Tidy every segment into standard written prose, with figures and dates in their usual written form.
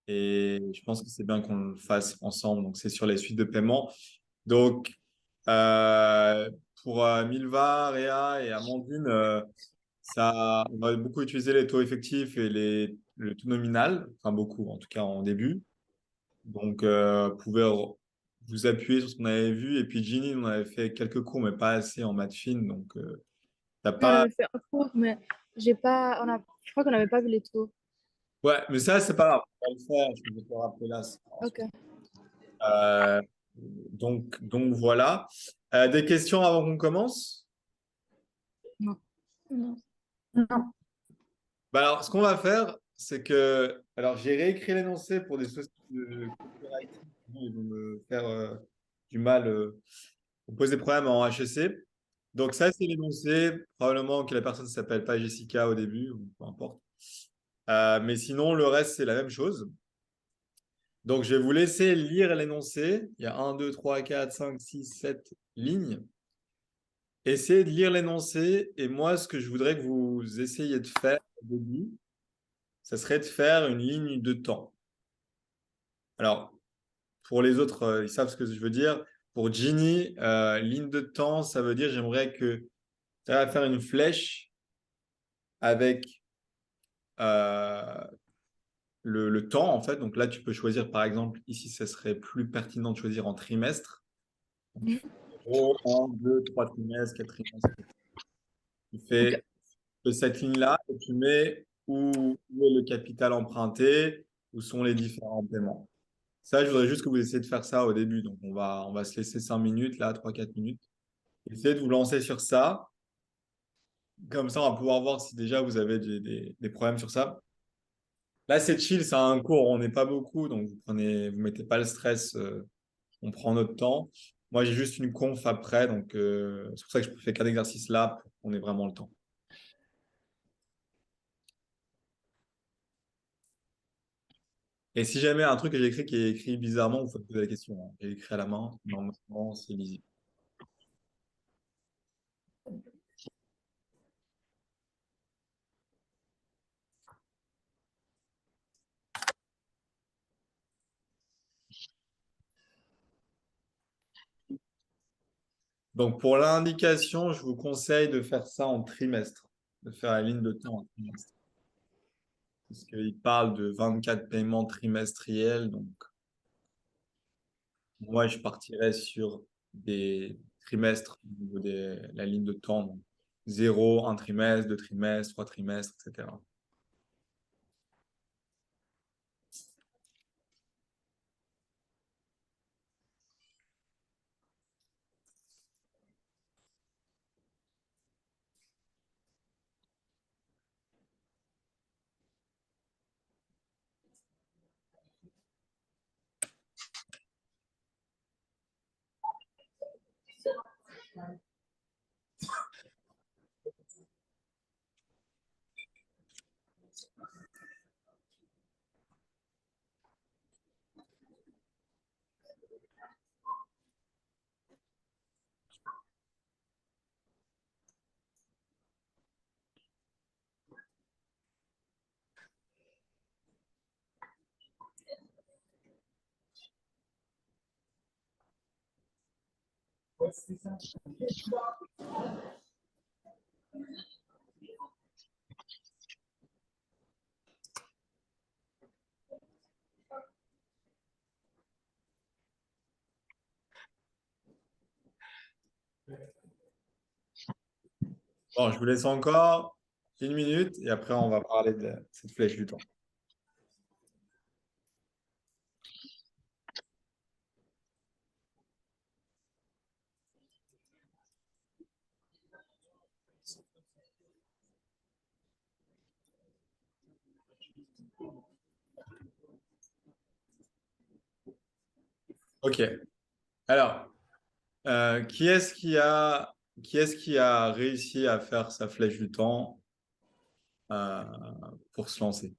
et je pense que c'est bien qu'on le fasse ensemble. Donc, c'est sur les suites de paiement. Donc, euh, pour Milva, Réa et Amandine, on va beaucoup utiliser les taux effectifs et le taux nominal, enfin beaucoup, en tout cas en début. Donc, vous pouvez vous appuyer sur ce qu'on avait vu. Et puis, Ginny, on avait fait quelques cours, mais pas assez en maths fine. Donc, t'as On pas. avait fait un cours, mais j'ai pas, je crois qu'on n'avait pas vu les taux. Ouais, mais ça, c'est pas grave. On va le faire. Je vais te le rappeler là. Ok. Euh, donc voilà. Des questions avant qu'on commence? Non. Non. Non. Bah alors, ce qu'on va faire, c'est que. Alors, j'ai réécrit l'énoncé pour des soucis de copyright. Ils vont me faire du mal, me poser des problèmes en HEC. Donc, ça, c'est l'énoncé. Probablement que la personne ne s'appelle pas Jessica au début, ou peu importe. Mais sinon, le reste, c'est la même chose. Donc, je vais vous laisser lire l'énoncé. Il y a 1, 2, 3, 4, 5, 6, 7 lignes. Essayez de lire l'énoncé. Et moi, ce que je voudrais que vous essayiez de faire au début, ça serait de faire une ligne de temps. Alors, pour les autres, ils savent ce que je veux dire. Pour Ginny, ligne de temps, ça veut dire j'aimerais que tu vas faire une flèche avec euh, le temps, en fait. Donc là, tu peux choisir, par exemple, ici, ça serait plus pertinent de choisir en trimestre. Donc, tu fais Mhm. 0, 1, 2, 3 trimestres, 4 trimestres. Tu Ok. fais de cette ligne-là et tu mets où est le capital emprunté, où sont les différents paiements. Ça, je voudrais juste que vous essayiez de faire ça au début. Donc, on va se laisser 5 minutes, là, 3, 4 minutes. Essayez de vous lancer sur ça. Comme ça, on va pouvoir voir si déjà vous avez des problèmes sur ça. Là, c'est chill, c'est un cours, on n'est pas beaucoup, donc vous mettez pas le stress, on prend notre temps. Moi, j'ai juste une conf après, donc c'est pour ça que je fais qu'un exercice là pour qu'on ait vraiment le temps. Et si jamais un truc que j'ai écrit qui est écrit bizarrement, vous faites poser la question, hein. J'ai écrit à la main, normalement, c'est lisible. Donc, pour l'indication, je vous conseille de faire ça en trimestre, de faire la ligne de temps en trimestre. Parce qu'il parle de 24 paiements trimestriels, donc moi, je partirais sur des trimestres au niveau de la ligne de temps. Donc 0, 1 trimestre, 2 trimestres, 3 trimestres, etc. Bon, je vous laisse encore 1 minute et après, on va parler de cette flèche du temps. OK. Alors, qui est-ce qui a réussi à faire sa flèche du temps euh, pour se lancer?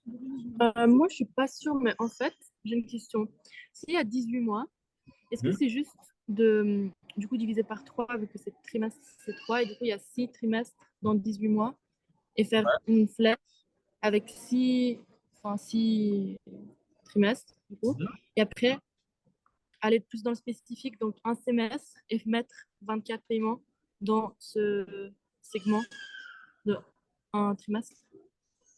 Moi, je suis pas sûre, mais en fait, j'ai une question. S'il y a 18 mois, est-ce que Hmm. c'est juste de, du coup, diviser par 3 vu que c'est trimestre, c'est 3 et du coup, il y a 6 trimestres dans 18 mois, et faire une flèche? avec six trimestres, du coup. Mhm. Et après, aller plus dans le spécifique, donc un semestre, et mettre 24 paiements dans ce segment de un trimestre.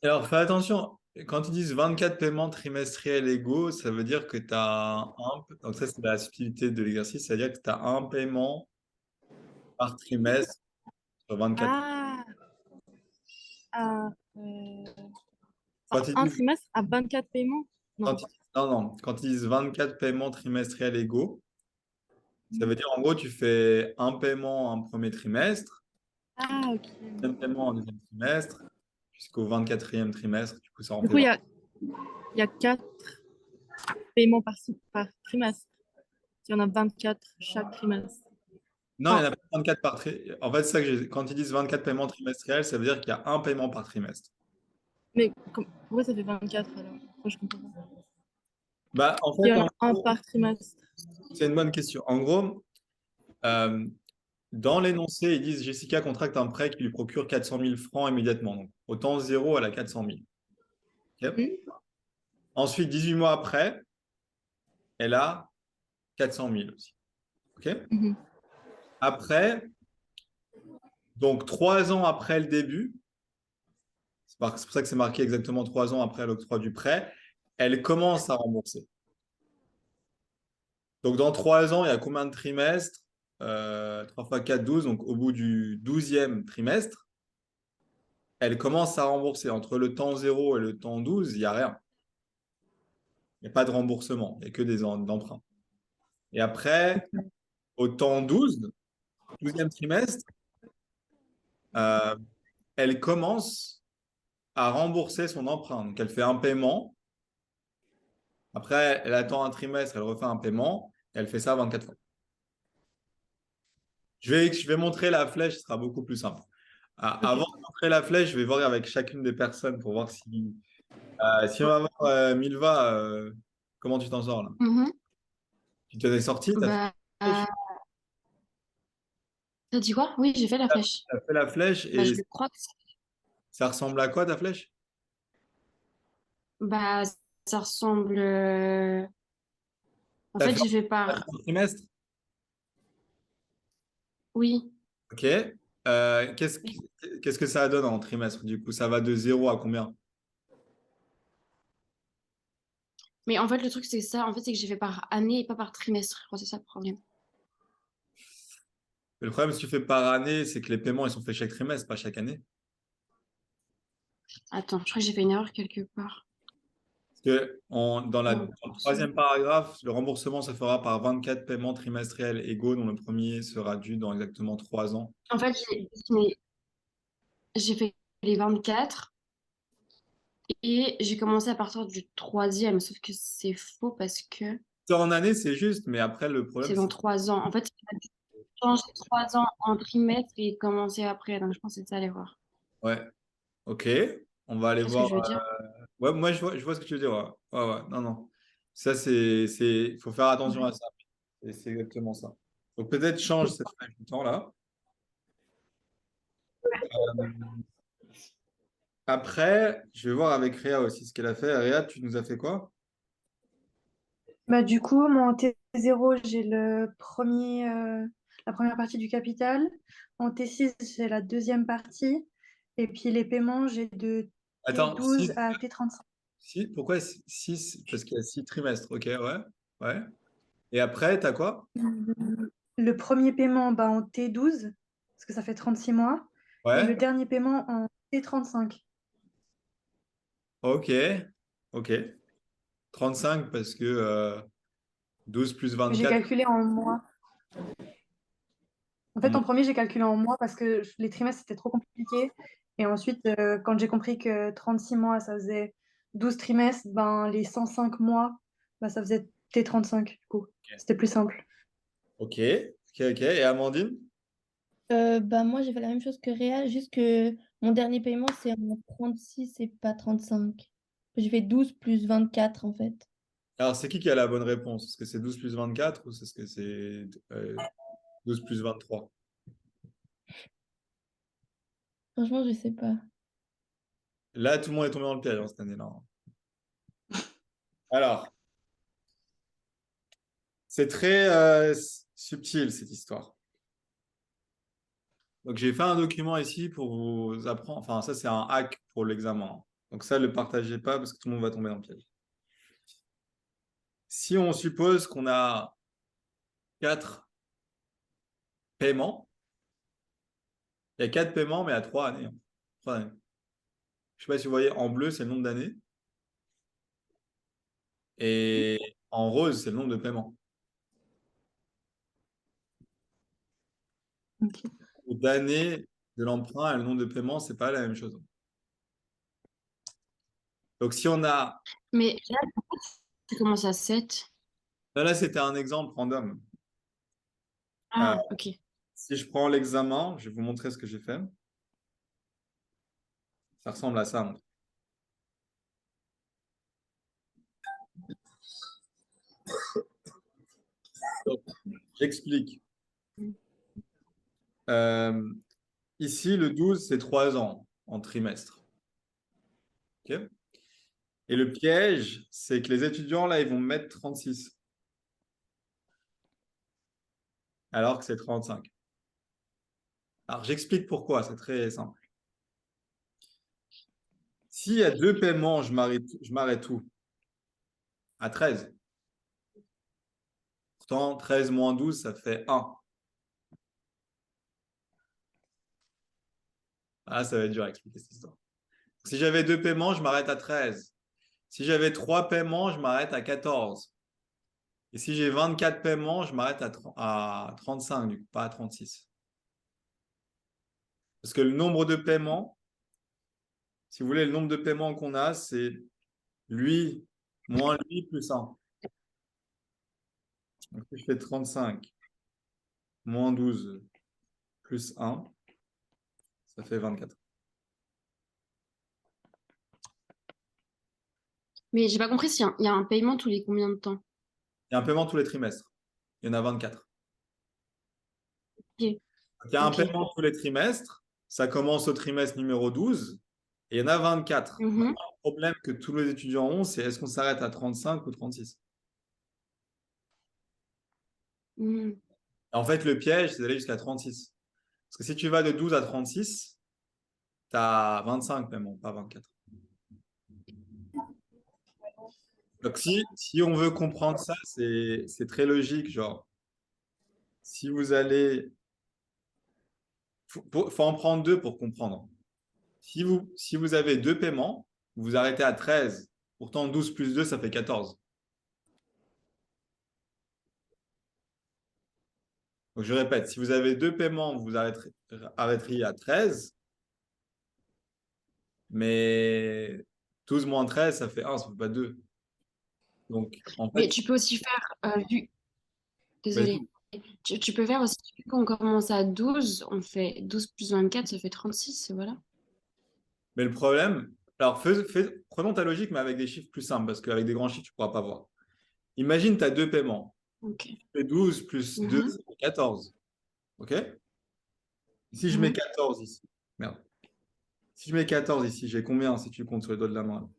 Alors, fais attention, quand ils disent 24 paiements trimestriels égaux, ça veut dire que tu as un. Donc, ça, c'est la subtilité de l'exercice, c'est-à-dire que tu as un paiement par trimestre sur 24. Ah, ah, Quand ils un disent, trimestre à 24 paiements? quand Non. non, non, quand ils disent 24 paiements trimestriels égaux, ça veut dire en gros, tu fais un paiement en premier trimestre, Ah, ok. un paiement en deuxième trimestre, jusqu'au 24e trimestre, du coup, ça en Du fait coup, 20. il y a 4 paiements par trimestre. Il y en a 24 chaque trimestre. Non, il n'y Enfin, en a pas 24 par trimestre. En fait, c'est ça que quand ils disent 24 paiements trimestriels, ça veut dire qu'il y a un paiement par trimestre. mais pourquoi ça fait 24 alors? Moi, je comprends pas. Bah, en Il fait, y en en a un gros, par trimestre. c'est une bonne question. En gros, euh, dans l'énoncé, ils disent Jessica contracte un prêt qui lui procure 400 000 francs immédiatement. Donc, au temps zéro, elle a 400 000. Ok. Hmm. Ensuite, 18 mois après, elle a 400 000 aussi. Ok. Mhm. Après, donc 3 ans après le début, c'est pour ça que c'est marqué exactement 3 ans après l'octroi du prêt, elle commence à rembourser. Donc, dans 3 ans, il y a combien de trimestres? 3 fois 4, 12. Donc, au bout du 12e trimestre, elle commence à rembourser. Entre le temps zéro et le temps 12, il n'y a rien. Il n'y a pas de remboursement. Il n'y a que des emprunts. Et après, au temps 12, 12e trimestre, euh, elle commence à rembourser son emprunt. Donc, elle fait un paiement. Après, elle attend un trimestre, elle refait un paiement. Et elle fait ça 24 fois. Je vais montrer la flèche, ce sera beaucoup plus simple. Ok. Avant de montrer la flèche, je vais voir avec chacune des personnes pour voir si on va voir Milva, comment tu t'en sors là? Mhm. Tu t'en es sorti, tu as fait Bah, la flèche, t'as dit quoi? Oui, j'ai fait la flèche. t'as fait la flèche Bah, et je crois que ça ressemble à quoi ta flèche? bah, ça ressemble. En T'as fait, fait j'ai fait t'as fait par. un trimestre? Oui. Ok. Qu'est-ce que ça donne en trimestre du coup? Ça va de zéro à combien? Mais en fait, le truc, c'est ça. En fait, c'est que j'ai fait par année et pas par trimestre. Je crois que c'est ça le problème. Le problème, si tu fais par année, c'est que les paiements, ils sont faits chaque trimestre, pas chaque année. Attends, je crois que j'ai fait une erreur quelque part. Parce que dans le Remboursement. troisième paragraphe, le remboursement se fera par 24 paiements trimestriels égaux, dont le premier sera dû dans exactement 3 ans. En fait, j'ai fait les 24 et j'ai commencé à partir du troisième. Sauf que c'est faux parce que Ça, en année, c'est juste, mais après, le problème, c'est dans c'est. 3 ans. En fait, j'ai changé 3 ans en trimestre et commencé après. Donc, je pense que c'est ça l'erreur. Ouais, ok. On va aller Qu'est-ce que voir. je veux dire? Ouais, moi, je vois ce que tu veux dire. Ouais, ouais, ouais. Non, non. Ça, il faut faire attention à ça. Et c'est exactement ça. Donc, peut-être change cette flèche du temps là. Euh, Après, je vais voir avec Réa aussi ce qu'elle a fait. Réa, tu nous as fait quoi? Bah, du coup, mon T0, j'ai la première partie du capital. En T6, j'ai la deuxième partie. Et puis les paiements, j'ai de Attends, T12 6, à T35. pourquoi 6? Parce qu'il y a 6 trimestres. Ok, ouais. Ouais. Et après, t'as quoi? Le premier paiement bah, en T12, parce que ça fait 36 mois. Et Ouais. le dernier paiement en T35. Ok. Ok. 35 parce que 12 plus J'ai 24. calculé en mois. En fait, En- en premier, j'ai calculé en mois parce que les trimestres, c'était trop compliqué. Et ensuite, quand j'ai compris que 36 mois, ça faisait 12 trimestres, ben, les 105 mois, ben, ça faisait T35, du coup. C'était plus simple. Ok. Ok, ok. Et Amandine? Bah moi j'ai fait la même chose que Réal, juste que mon dernier paiement c'est en 36 et pas 35. J'ai fait 12 plus 24 en fait. Alors, c'est qui a la bonne réponse? Est-ce que c'est 12 plus 24 ou est-ce que c'est 12 plus 23? Franchement je sais pas. Là, tout le monde est tombé dans le piège cette année-là. Alors, c'est très subtil cette histoire. Donc, j'ai fait un document ici pour vous apprendre. Enfin, ça, c'est un hack pour l'examen. Donc, ça, ne le partagez pas parce que tout le monde va tomber dans le piège. Si on suppose qu'on a 4 paiements, il y a 4 paiements, mais à 3 années. 3 années. Je ne sais pas si vous voyez, en bleu, c'est le nombre d'années. Et en rose, c'est le nombre de paiements. Ok. D'années de l'emprunt et le nombre de paiements, c'est pas la même chose. Donc, si on a. Mais là, tu commences à 7. Là, c'était un exemple random. Euh, Ah, ok. si je prends l'examen, je vais vous montrer ce que j'ai fait. Ça ressemble à ça. Donc, j'explique. Euh, ici, le 12, c'est 3 ans en trimestre. OK. Et le piège, c'est que les étudiants, là, ils vont mettre 36, alors que c'est 35. Alors, j'explique pourquoi, c'est très simple. S'il y a 2 paiements, je m'arrête où? À 13. Pourtant, 13 moins 12, ça fait 1. Ah, ça va être dur à expliquer cette histoire. Si j'avais 2 paiements, je m'arrête à 13. Si j'avais 3 paiements, je m'arrête à 14. Et si j'ai 24 paiements, je m'arrête à 35, du coup, pas à 36. Parce que le nombre de paiements, si vous voulez, le nombre de paiements qu'on a, c'est lui moins lui plus 1. Donc, si je fais 35 moins 12 plus 1, ça fait 24. Mais j'ai pas compris il y a un paiement tous les combien de temps? Il y a un paiement tous les trimestres. Il y en a 24. Ok. Donc, il y a un Ok. paiement tous les trimestres. Ça commence au trimestre numéro 12. Et il y en a 24. Mhm. Le problème que tous les étudiants ont, c'est est-ce qu'on s'arrête à 35 ou 36? Mhm. En fait, le piège, c'est d'aller jusqu'à 36. Parce que si tu vas de 12 à 36, tu as 25 paiements, pas 24. Donc, si on veut comprendre ça, c'est très logique. Genre, si vous allez. Faut en prendre 2 pour comprendre. Si vous avez 2 paiements, vous vous arrêtez à 13. Pourtant, 12 plus 2, ça fait 14. Donc, je répète, si vous avez 2 paiements, vous vous arrêteriez à 13. Mais 12 moins 13, ça fait 1, ça fait pas 2. Donc, en Mais fait, tu peux aussi faire, vas-y. désolée, tu peux faire aussi, vu qu'on commence à 12, on fait 12 plus 24, ça fait 36, et voilà. Mais le problème, alors prenons ta logique, mais avec des chiffres plus simples, parce qu'avec des grands chiffres, tu ne pourras pas voir. Imagine, tu as 2 paiements. Ok. Tu fais 12 plus 2, Mhm. ça fait 14. OK? Si je mets Mhm. 14 ici, merde. Si je mets 14 ici, j'ai combien si tu comptes sur les doigts de la main?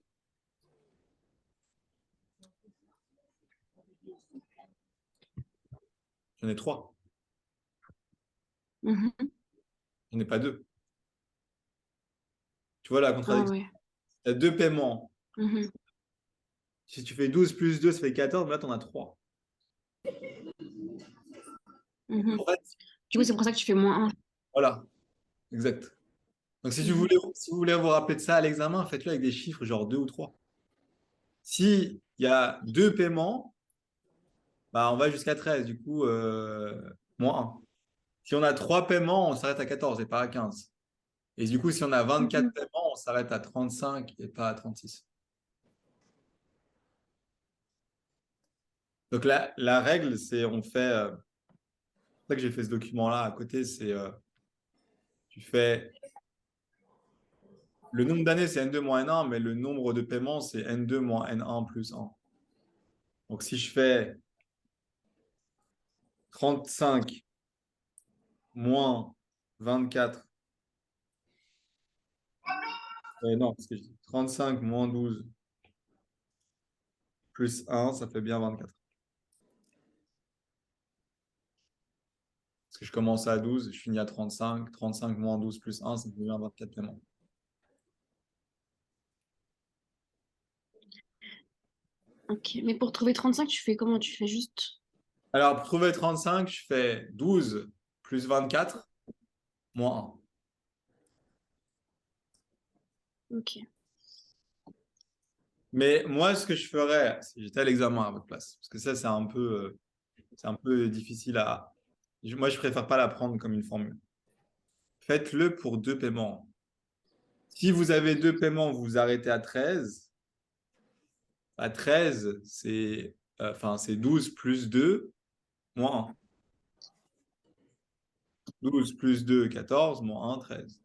J'en ai 3. Mhm. J'en ai pas 2. Tu vois la Ah contradiction? ouais. Tu as 2 paiements. Mhm. Si tu fais 12 plus 2, ça fait 14, mais là, tu en as 3. Mhm. En fait, Du coup, c'est pour ça que tu fais -1. voilà, exact. Donc, si Mhm. vous voulez vous rappeler de ça à l'examen, faites-le avec des chiffres genre 2 ou 3. S'il y a 2 paiements, bah, on va jusqu'à 13, du coup, moins 1. Si on a 3 paiements, on s'arrête à 14 et pas à 15. Et du coup, si on a 24 Mhm. paiements, on s'arrête à 35 et pas à 36. Donc la règle, c'est on fait. C'est pour ça que j'ai fait ce document-là à côté, c'est tu fais. Le nombre d'années, c'est N2 moins N1, mais le nombre de paiements, c'est N2 moins N1 plus 1. Donc si je fais 35 moins 24 Non, parce que je dis 35 moins 12 plus 1, ça fait bien 24. Parce que je commence à 12, je finis à 35. 35 moins 12 plus 1, ça fait bien 24 paiements. Ok, mais pour trouver 35, tu fais comment? Tu fais juste... Alors, pour trouver 35, je fais 12 plus 24 moins Ok. 1. Mais moi, ce que je ferais, si j'étais à l'examen à votre place, parce que ça, c'est un peu difficile à... Moi, je préfère pas la prendre comme une formule. Faites-le pour 2 paiements. Si vous avez 2 paiements, vous vous arrêtez à 13. À 13, c'est 12 plus 2 moins 1. 12 plus 2, 14, moins 1, 13.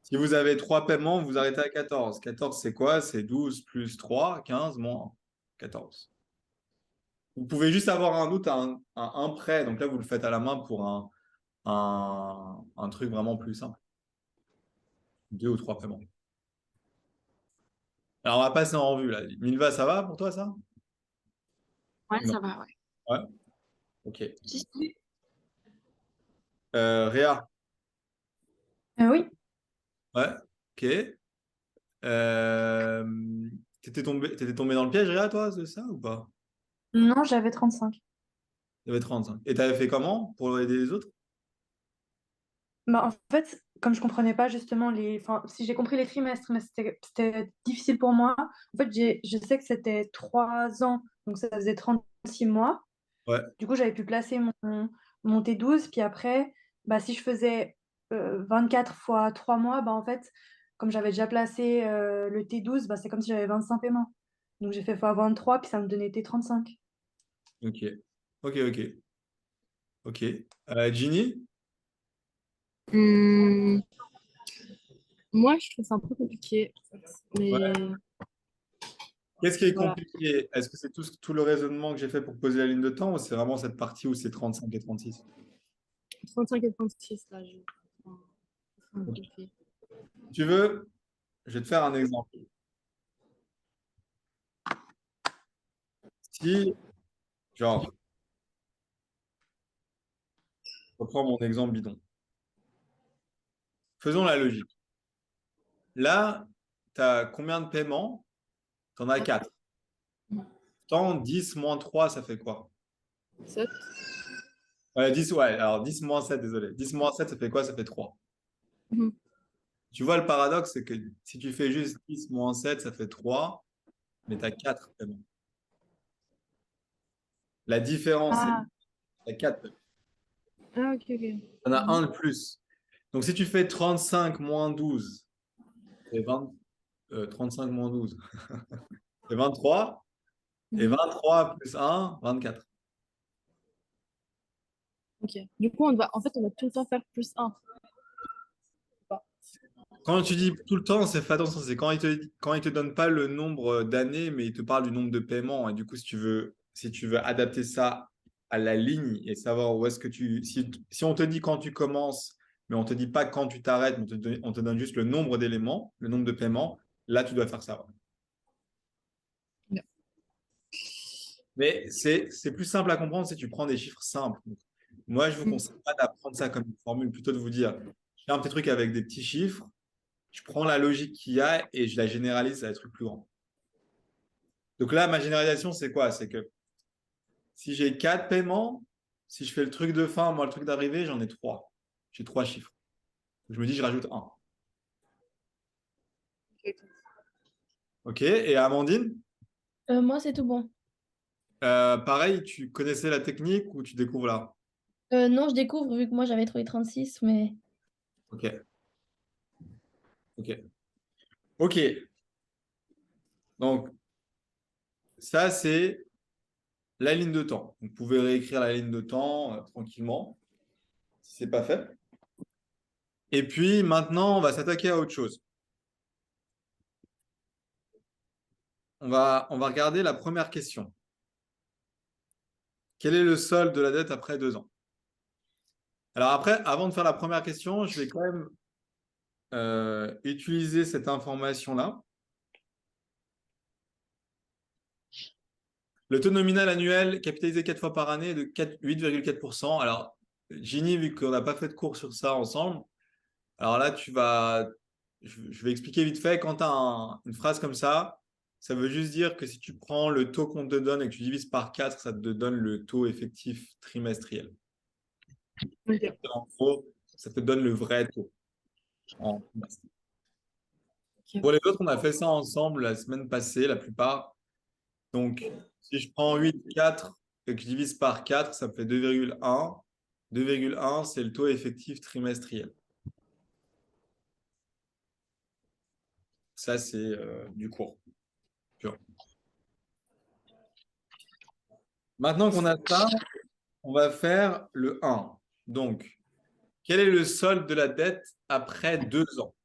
Si vous avez 3 paiements, vous vous arrêtez à 14. 14, c'est quoi? C'est 12 plus 3, 15, moins 1, 14. Vous pouvez juste avoir un doute à un prêt. Donc là, vous le faites à la main pour un truc vraiment plus simple. 2 ou 3 paiements. Alors, on va passer en revue là. Milva, ça va pour toi, ça? Ouais, Non. ça va, ouais. Ouais. Ok. Si, si. Réa. Oui. Ouais. Ok. Euh... T'étais tombé dans le piège, Réa, toi, de ça ou pas? Non, j'avais 35. T'avais 35. Et t'avais fait comment pour aider les autres? Bah, en fait, comme je comprenais pas justement enfin, si j'ai compris les trimestres, mais c'était difficile pour moi. En fait, je sais que c'était 3 ans, donc ça faisait 36 mois. Ouais. Du coup, j'avais pu placer mon T12. Puis après, bah, si je faisais 24 fois 3 mois, bah, en fait, comme j'avais déjà placé le T12, bah, c'est comme si j'avais 25 paiements. Donc j'ai fait fois 23, puis ça me donnait T35. Ok. Ok, ok. Ok. Ginny? Hmm, moi, je trouve ça un peu compliqué. Mais Ouais. Qu'est-ce qui est voilà, compliqué? Est-ce que c'est tout le raisonnement que j'ai fait pour poser la ligne de temps ou c'est vraiment cette partie où c'est 35 et 36? 35 et 36, là, enfin, c'est un Ok. peu fait. Si tu veux, je vais te faire un exemple. Si, genre, je reprends mon exemple bidon. Faisons la logique. Là, tu as combien de paiements? Tu en as 4. Tant 10 moins 3, ça fait quoi? 7. 10, ouais, alors 10 moins 7, désolé. 10 moins 7, ça fait quoi? Ça fait 3. Mhm. Tu vois, le paradoxe, c'est que si tu fais juste 10 moins 7, ça fait 3, mais tu as 4 paiements. La différence, c'est que Ah, tu as 4 paiements. Ah, ok, ok. Tu en as un de plus. Donc, si tu fais 35 moins 12, c'est 20, 35 moins 12, c'est 23. Et Mhm. 23 plus 1, 24. Ok. Du coup, en fait, on va tout le temps faire plus 1. Quand tu dis tout le temps, c'est fais attention, c'est quand il te donne pas le nombre d'années, mais il te parle du nombre de paiements. Et du coup, si tu veux adapter ça à la ligne et savoir où est-ce que si on te dit quand tu commences, mais on te dit pas quand tu t'arrêtes, mais on te donne juste le nombre d'éléments, le nombre de paiements, là, tu dois faire ça. Ouais. Mais c'est plus simple à comprendre si tu prends des chiffres simples. Donc, moi, je vous conseille pas d'apprendre ça comme une formule, plutôt de vous dire, je fais un petit truc avec des petits chiffres, je prends la logique qu'il y a et je la généralise à des trucs plus grands. Donc là, ma généralisation, c'est quoi? C'est que si j'ai 4 paiements, si je fais le truc de fin, moi, le truc d'arrivée, j'en ai 3. J'ai 3 chiffres. Je me dis, je rajoute un. OK. Et Amandine, Moi, c'est tout bon. pareil, tu connaissais la technique ou tu découvres là? Non, je découvre vu que moi, j'avais trouvé 36, mais... OK. OK. OK. Donc, ça, c'est la ligne de temps. Vous pouvez réécrire la ligne de temps tranquillement, si ce n'est pas fait. Et puis, maintenant, on va s'attaquer à autre chose. On va regarder la première question. Quel est le solde de la dette après 2 ans? Alors après, avant de faire la première question, je vais quand même utiliser cette information-là. Le taux nominal annuel capitalisé 4 fois par année est de 8,4%. Alors, Ginny, vu qu'on n'a pas fait de cours sur ça ensemble, alors là, je vais expliquer vite fait. Quand tu as une phrase comme ça veut juste dire que si tu prends le taux qu'on te donne et que tu divises par 4, ça te donne le taux effectif trimestriel. Ok. En gros, ça te donne le vrai taux en trimestre. Ok. Pour les autres, on a fait ça ensemble la semaine passée, la plupart. Donc, si je prends 8,4 et que je divise par 4, ça me fait 2,1. 2,1, c'est le taux effectif trimestriel. Ça, c'est du cours pur. Maintenant qu'on a ça, on va faire le 1. Donc, quel est le solde de la dette après 2 ans?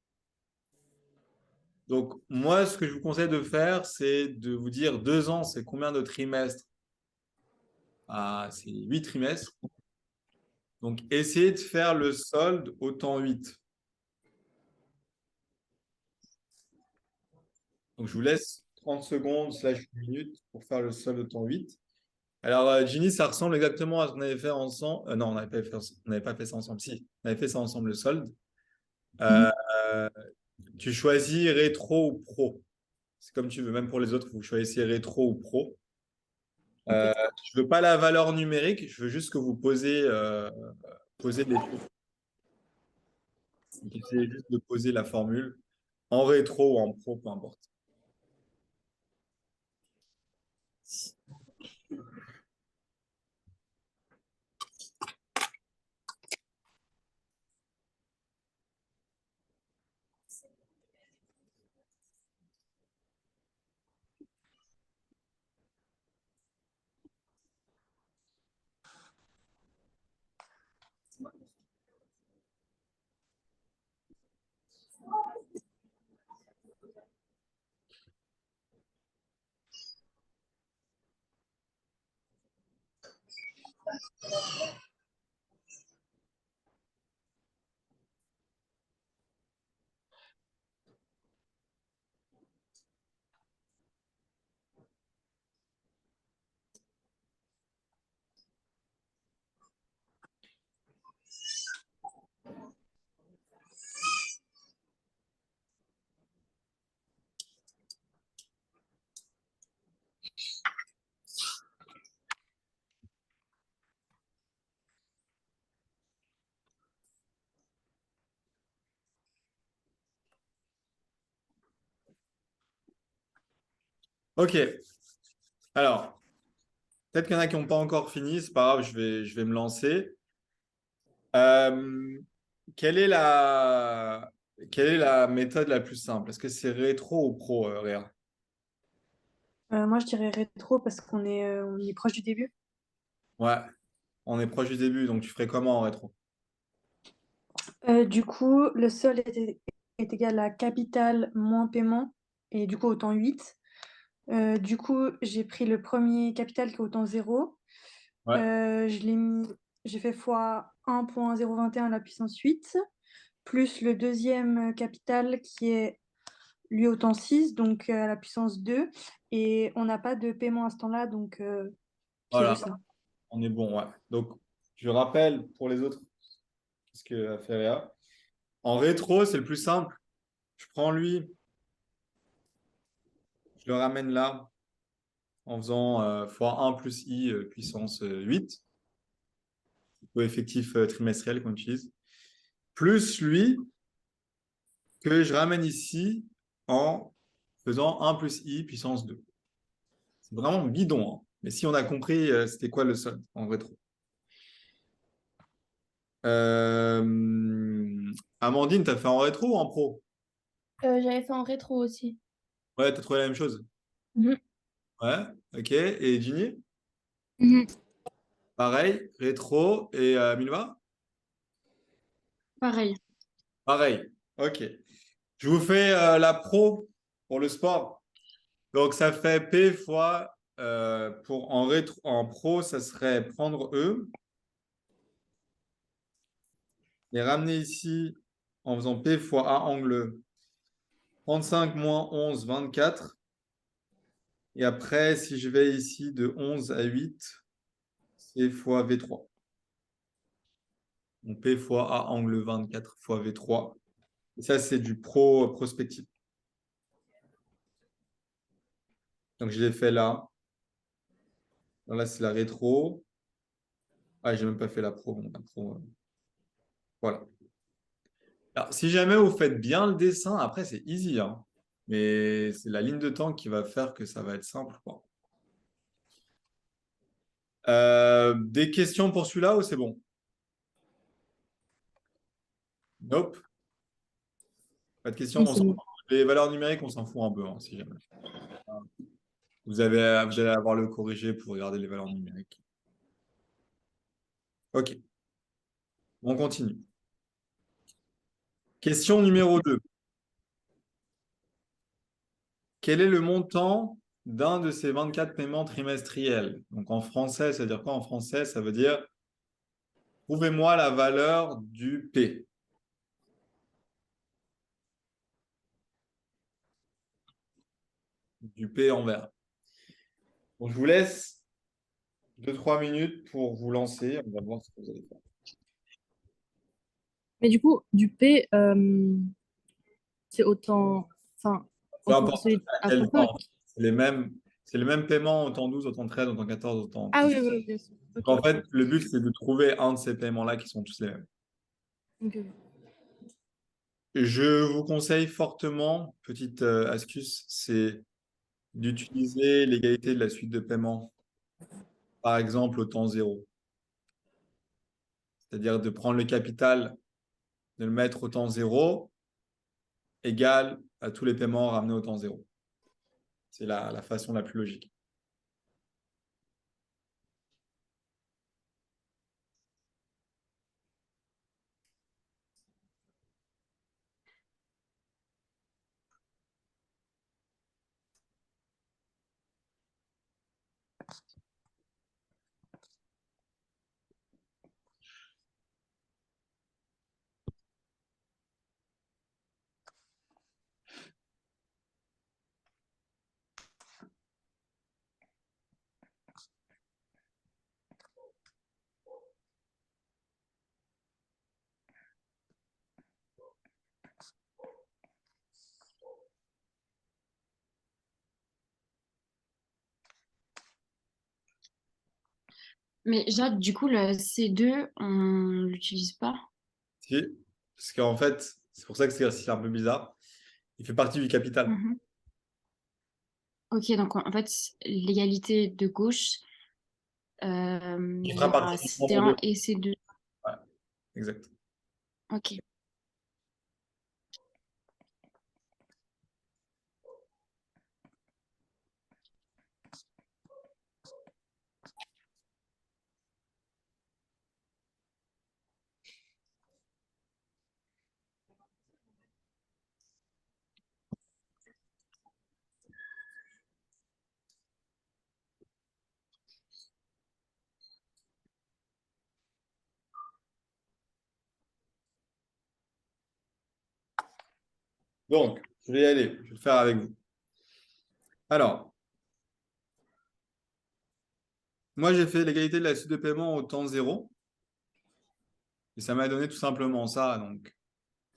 Donc, moi, ce que je vous conseille de faire, c'est de vous dire 2 ans, c'est combien de trimestres? Ah, c'est 8 trimestres. Donc, essayez de faire le solde au temps 8. Donc, je vous laisse 30 secondes / minutes pour faire le solde au temps 8. Alors, Ginny, ça ressemble exactement à ce qu'on avait fait ensemble. Non, on n'avait pas fait ça ensemble. Si, on avait fait ça ensemble, le solde. Euh, Tu choisis rétro ou pro. C'est comme tu veux. Même pour les autres, vous choisissez rétro ou pro. Je ne veux pas la valeur numérique. Je veux juste que vous posez des choses. Donc, essayez juste de poser la formule en rétro ou en pro, peu importe. Ok. Alors, peut-être qu'il y en a qui n'ont pas encore fini. C'est pas grave, je vais me lancer. Euh, quelle est la méthode la plus simple? Est-ce que c'est rétro ou pro, Réa? Moi, je dirais rétro parce on est proche du début. Ouais, on est proche du début, donc tu ferais comment en rétro? Du coup, le sol est égal à capital moins paiement, et du coup, autant 8. Du coup, j'ai pris le premier capital qui est autant 0. Ouais, J'ai fait fois 1,021 à la puissance 8, plus le deuxième capital qui est lui autant 6, donc à la puissance 2. Et on n'a pas de paiement à ce temps-là, donc c'est voilà, juste ça. on est bon, ouais. Donc, je rappelle pour les autres ce que a fait Réa. En rétro, c'est le plus simple. Je prends lui, je le ramène là en faisant fois 1 plus i puissance 8, au effectif trimestriel qu'on utilise, plus lui que je ramène ici en faisant 1 plus i puissance 2. C'est vraiment bidon, hein. Mais si on a compris c'était quoi le solde en rétro. Amandine, t'as fait en rétro ou en pro? J'avais fait en rétro aussi. Ouais, t'as trouvé la même chose. Mhm. Ouais, ok. Et Ginny? Mhm. Pareil, rétro. Et Milva? Pareil. Pareil. Ok. Je vous fais la pro pour le sport. Donc, ça fait P fois, en pro, ça serait prendre E, les ramener ici en faisant P fois A angle 35 moins 11, 24. Et après, si je vais ici de 11 à 8, c'est fois V3. Donc P fois A angle 24 fois V3. Et ça, c'est du prospectif. Donc, je l'ai fait là. Donc là, c'est la rétro. Ah, j'ai même pas fait la pro. Bon, la pro, voilà. Alors, si jamais vous faites bien le dessin, après, c'est easy, hein. Mais c'est la ligne de temps qui va faire que ça va être simple, quoi. Des questions pour celui-là ou c'est bon? Nope. Pas de questions. Non, c'est bon. Les valeurs numériques, on s'en fout un peu, hein, si jamais. Vous allez avoir le corrigé pour regarder les valeurs numériques. OK. On continue. Question numéro 2. Quel est le montant d'un de ces 24 paiements trimestriels? Donc en français, ça veut dire quoi en français? Ça veut dire trouvez-moi la valeur du P. Du P en vert. Donc je vous laisse 2-3 minutes pour vous lancer. On va voir ce que vous allez faire. Mais du coup, du P, c'est autant. Enfin, Peu autant importe celui à à quel 35. temps. C'est les mêmes paiements autant 12, autant 13, autant 14, autant Ah 18. oui, oui, oui, bien sûr. Ok, En fait, le but, c'est de trouver un de ces paiements-là qui sont tous les mêmes. ok. Je vous conseille fortement, petite astuce, c'est d'utiliser l'égalité de la suite de paiement, par exemple au temps zéro. C'est-à-dire de prendre le capital, de le mettre au temps zéro, égal à tous les paiements ramenés au temps zéro. C'est la façon la plus logique. Mais Jade, du coup, le C2, on l'utilise pas. Si, parce qu'en fait, c'est pour ça que c'est un peu bizarre. Il fait partie du capital. Mhm. Ok, donc en fait, l'égalité de gauche, Il il y fera a partie du nombre C1 de... et C2. Ouais, exact. Ok. Donc, je vais y aller. Je vais le faire avec vous. Alors, moi, j'ai fait l'égalité de la suite de paiement au temps zéro. Et ça m'a donné tout simplement ça. Donc,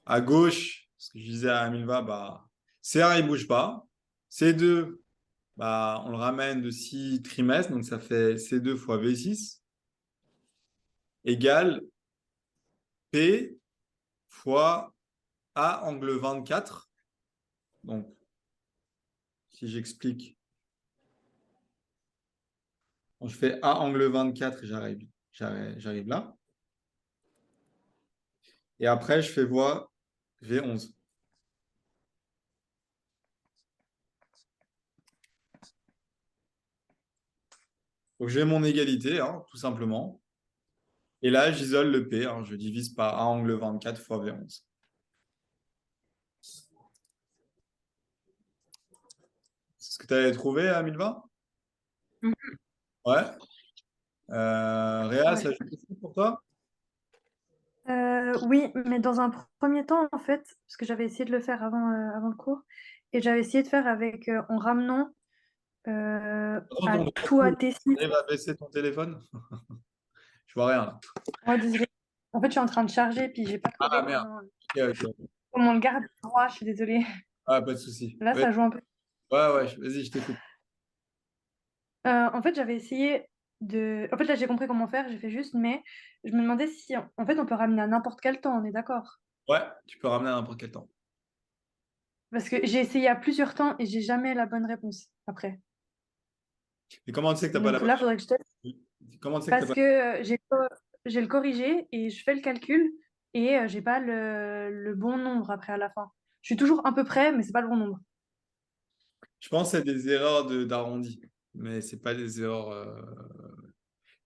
à gauche, ce que je disais à Milva, bah, C1, il ne bouge pas. C2, bah, on le ramène de 6 trimestres. Donc, ça fait C2 fois V6 égale P fois A angle 24. Donc, si j'explique, quand je fais A angle 24, j'arrive là. Et après, je fais voie V11. Donc, j'ai mon égalité, hein, tout simplement. Et là, j'isole le P. Hein, je divise par A angle 24 fois V11. C'est ce que tu avais trouvé à 1020? Mhm. Ouais. Réa, Ouais. ça joue aussi pour toi? Oui, mais dans un premier temps, en fait, parce que j'avais essayé de le faire avant le cours, et j'avais essayé de faire avec en ramenant à Attends, tout à T6. tu arrives à baisser ton téléphone? Je vois rien là. Ouais, désolée. En fait, je suis en train de charger, puis j'ai pas Ah trouvé merde. Ok, ok. comment le garder droit, je suis désolée. Ah, pas de souci. Là, Ouais, ça joue un peu. ouais, vas-y, je t'écoute. En fait, j'avais essayé de. En fait, là, j'ai compris comment faire, j'ai fait juste, mais je me demandais si, en fait, on peut ramener à n'importe quel temps, on est d'accord? Ouais, tu peux ramener à n'importe quel temps. Parce que j'ai essayé à plusieurs temps et j'ai jamais la bonne réponse après. Et comment tu sais que t'as pas la Donc là, il faudrait que je teste. bonne? Comment tu sais que t'as Parce pas... que j'ai le corrigé et je fais le calcul et j'ai pas le bon nombre après à la fin. Je suis toujours à peu près, mais c'est pas le bon nombre. Je pense que c'est des erreurs d'arrondi, mais c'est pas des erreurs.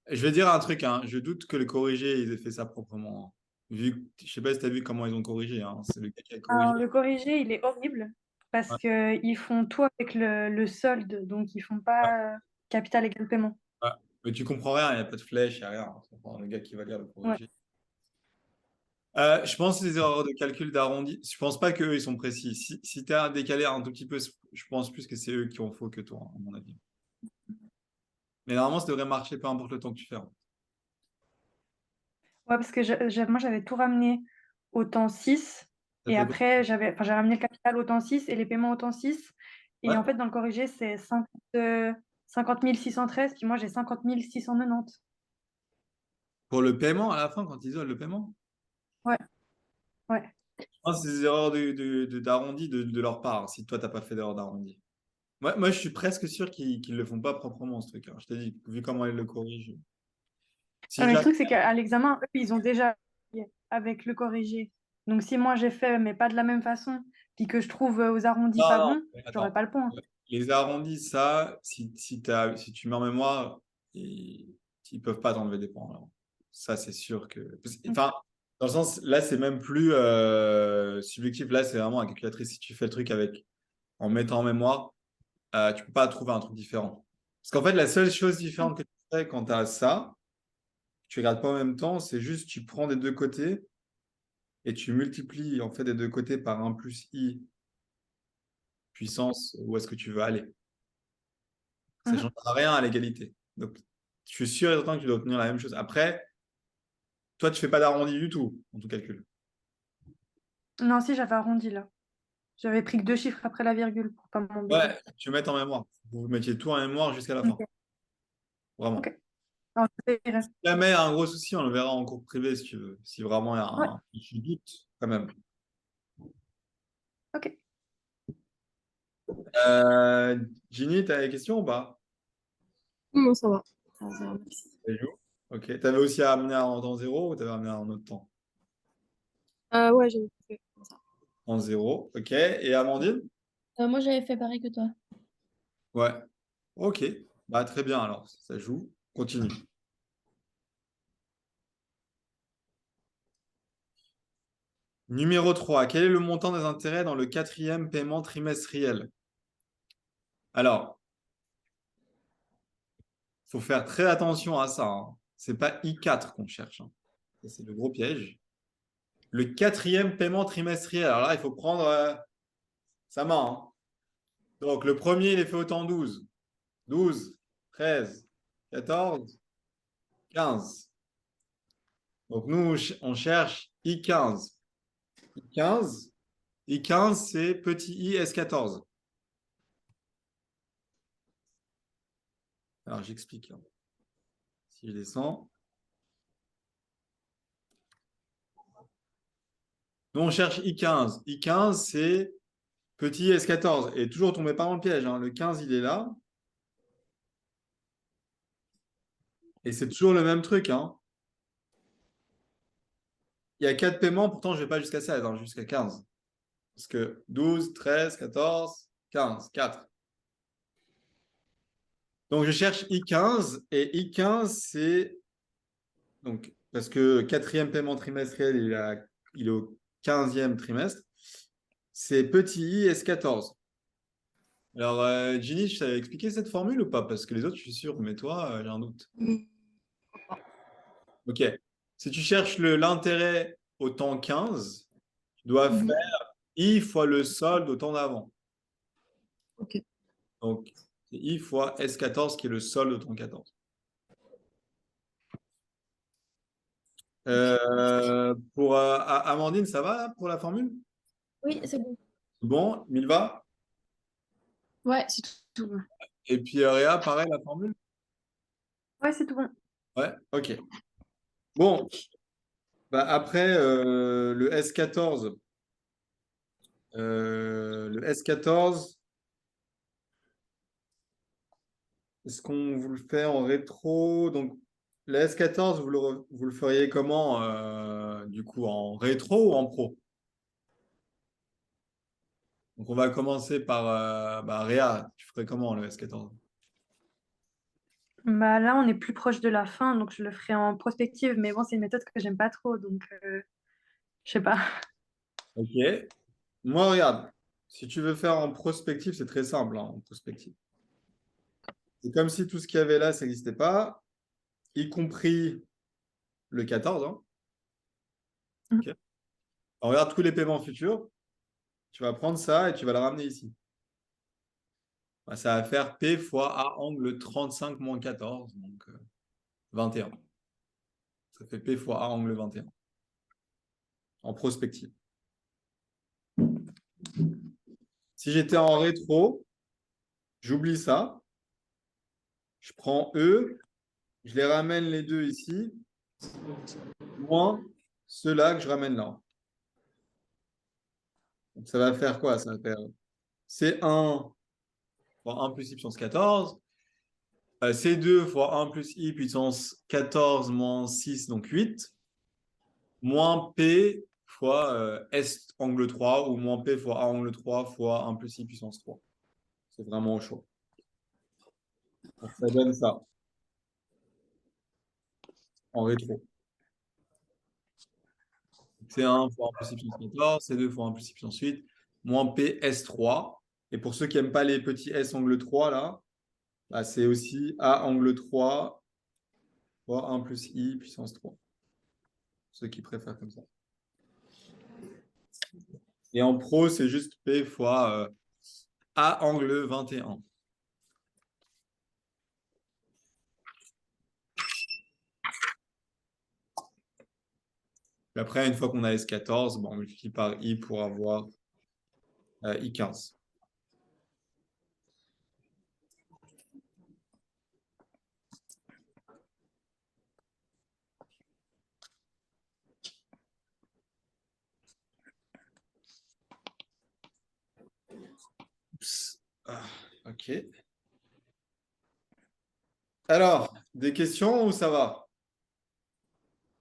Je vais dire un truc, hein. Je doute que le corrigé, ils aient fait ça proprement, hein. Je sais pas si tu as vu comment ils ont corrigé, hein. C'est le gars qui a corrigé. Alors, le corrigé, il est horrible parce Ouais, que ils font tout avec le solde, donc ils font ouais, pas capital égal paiement. ouais. Mais tu comprends rien, il n'y a pas de flèche, il n'y a rien. Tu comprends, le gars qui va lire le Ouais. corrigé. Je pense que les erreurs de calcul d'arrondi, je pense pas qu'eux, ils sont précis. Si tu as décalé un tout petit peu, je pense plus que c'est eux qui ont faux que toi, à mon avis. Mais normalement, ça devrait marcher peu importe le temps que tu fais, hein. Ouais, parce que moi, j'avais tout ramené au temps 6 Ça et fait quoi? après, j'ai ramené le capital au temps 6 et les paiements au temps 6. Et Ouais. en fait, dans le corrigé, c'est 50 613, puis moi, j'ai 50 690. Pour le paiement, à la fin, quand ils isolent le paiement, Ouais, ouais. je pense que c'est des erreurs d'arrondi de leur part, si toi, tu n'as pas fait d'erreur d'arrondi. Moi, je suis presque sûr qu'ils ne le font pas proprement, ce truc, hein. Je t'ai dit, vu comment ils le corrigent. Si Mais le jamais... truc, c'est qu'à l'examen, eux, ils ont déjà avec le corrigé. Donc, si moi, j'ai fait, mais pas de la même façon, puis que je trouve aux arrondis Non, pas non, bon, j'aurais attends. pas le point. Les arrondis, ça, si tu mets en mémoire, ils peuvent pas t'enlever des points, alors. Ça, c'est sûr que... Enfin, dans le sens, là, c'est même plus subjectif. Là, c'est vraiment la calculatrice. Si tu fais le truc en mettant en mémoire, tu peux pas trouver un truc différent. Parce qu'en fait, la seule chose différente que tu fais quand tu as ça, tu regardes pas en même temps, c'est juste tu prends des deux côtés et tu multiplies en fait des deux côtés par 1 plus i puissance où est-ce que tu veux aller. Ça ne Mhm. changera rien à l'égalité. Donc, je suis sûr et certain que tu dois obtenir la même chose. Après, toi, tu fais pas d'arrondi du tout dans ton calcul. Non, si, j'avais arrondi là. J'avais pris que 2 chiffres après la virgule pour pas m'embêter. Ouais, tu mets en mémoire. Vous mettiez tout en mémoire jusqu'à la fin. Ok, Vraiment. ok. Alors, je verrai. Si jamais il y a un gros souci, on le verra en cours privé si tu veux. Si vraiment il y a Ouais, un petit doute, quand même. ok. Ginny, tu as des questions ou pas? Non, ça va. Ça va, merci. C'est joue. Ok. Tu avais aussi à amener en temps zéro ou tu avais amené en autre temps? Ouais, j'ai fait comme ça. En zéro. Ok. Et Amandine? Moi, j'avais fait pareil que toi. Ouais. Ok. Bah, très bien alors. Ça joue. Continue. Numéro 3. Quel est le montant des intérêts dans le quatrième paiement trimestriel? Alors, il faut faire très attention à ça, hein. C'est pas I4 qu'on cherche, hein. Ça, c'est le gros piège. Le quatrième paiement trimestriel. Alors là, il faut prendre sa main, hein. Donc, le premier, il est fait au temps 12. 12, 13, 14, 15. Donc, nous, on cherche I15. I15, I15, c'est petit i S14. Alors, j'explique, hein. Si je descends. Nous, on cherche I15. I15, c'est petit S14. Et toujours, tombez pas dans le piège, hein. Le 15, il est là. Et c'est toujours le même truc, hein. Il y a 4 paiements, pourtant, je ne vais pas jusqu'à 16, hein, jusqu'à 15. Parce que 12, 13, 14, 15, 4. Donc, je cherche I15. Et I15, c'est... Donc, parce que quatrième paiement trimestriel, il est au 15e trimestre. C'est petit i S14. Alors, Ginny, je t'avais expliqué cette formule ou pas? Parce que les autres, je suis sûr, mais toi, j'ai un doute. Hmm. Ok. Si tu cherches l'intérêt au temps 15, tu dois Mhm. faire I fois le solde au temps d'avant. Ok. Donc, c'est I fois S14 qui est le solde au temps 14. Pour Amandine, ça va pour la formule? Oui, c'est bon. Bon, Milva? Ouais, c'est tout bon. Et puis Réa, pareil, la formule? Ouais, c'est tout bon. Ouais, ok. Bon, bah après le S14, est-ce qu'on vous le fait en rétro? Donc, le S14, vous le feriez comment du coup, en rétro ou en pro? Donc, on va commencer par Réa, tu ferais comment le S14? Bah, là, on est plus proche de la fin, donc je le ferai en prospective. Mais bon, c'est une méthode que j'aime pas trop, donc je sais pas. Ok. Moi, regarde, si tu veux faire en prospective, c'est très simple, hein, en prospective. C'est comme si tout ce qu'il y avait là, ça n'existait pas, y compris le 14. Hein. Ok. Alors, regarde tous les paiements futurs. Tu vas prendre ça et tu vas le ramener ici. Bah, ça va faire P fois A angle 35 moins 14, donc 21. Ça fait P fois A angle 21 en prospective. Si j'étais en rétro, j'oublie ça. Je prends E, je les ramène les deux ici, moins ceux-là que je ramène là. Donc ça va faire quoi? Ça va faire C1 fois 1 plus I puissance 14. C2 fois 1 plus I puissance 14 moins 6, donc 8. Moins P fois S angle 3 ou moins P fois A angle 3 fois 1 plus I puissance 3. C'est vraiment au choix. Donc, ça donne ça en rétro. C1 fois 1 plus I puissance 14, C2 fois 1 plus I puissance 8, moins P S3. Et pour ceux qui n'aiment pas les petits S angle 3, là, bah, c'est aussi A angle 3 fois 1 plus I puissance 3. Ceux qui préfèrent comme ça. Et en pro, c'est juste P fois A angle 21. Puis après, une fois qu'on a S14, on multiplie par I pour avoir I15. Ah, ok. Alors, des questions ou ça va?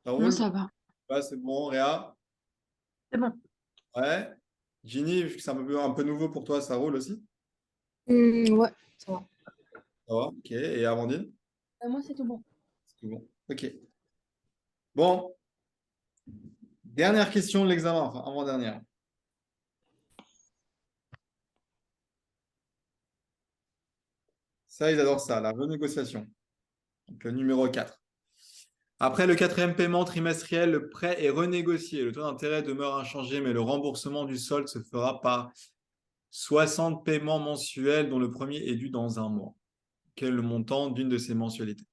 Ça Non, roule? ça va. Ouais, c'est bon, Réa? C'est bon. Ouais. Ginny, vu que c'est un peu nouveau pour toi, ça roule aussi? Ouais, ça va. Ça va, ok. Et Amandine? Moi, c'est tout bon. C'est bon. Ok. Bon, dernière question de l'examen, enfin avant-dernière. Ça, ils adorent ça, la renégociation. Donc, le numéro 4. Après le quatrième paiement trimestriel, le prêt est renégocié. Le taux d'intérêt demeure inchangé, mais le remboursement du solde se fera par 60 paiements mensuels dont le premier est dû dans un mois. Quel est le montant d'une de ces mensualités?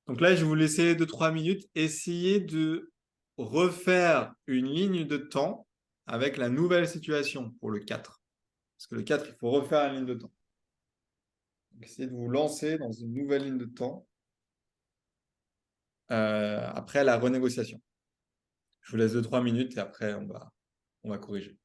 Donc là, je vais vous laisser 2-3 minutes. Essayez de refaire une ligne de temps avec la nouvelle situation pour le 4. Parce que le 4, il faut refaire une ligne de temps. Donc, essayez de vous lancer dans une nouvelle ligne de temps après la renégociation. Je vous laisse 2-3 minutes et après, on va corriger.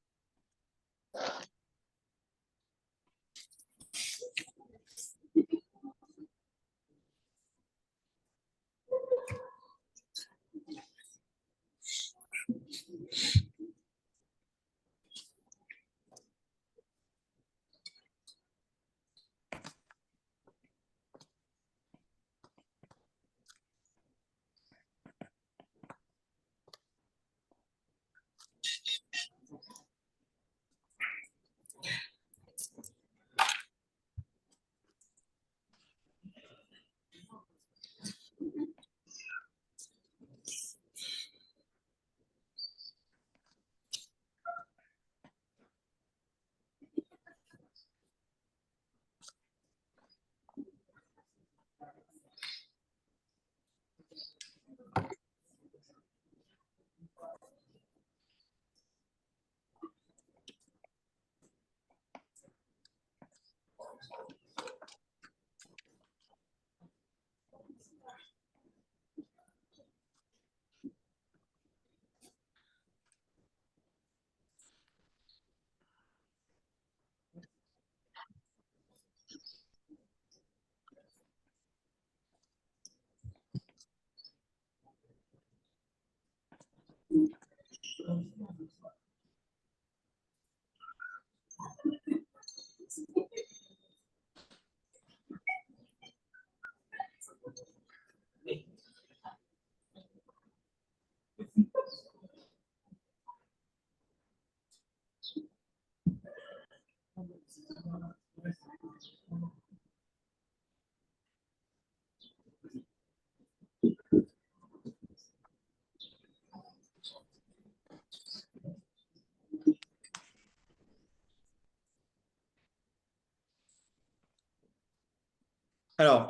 Alors,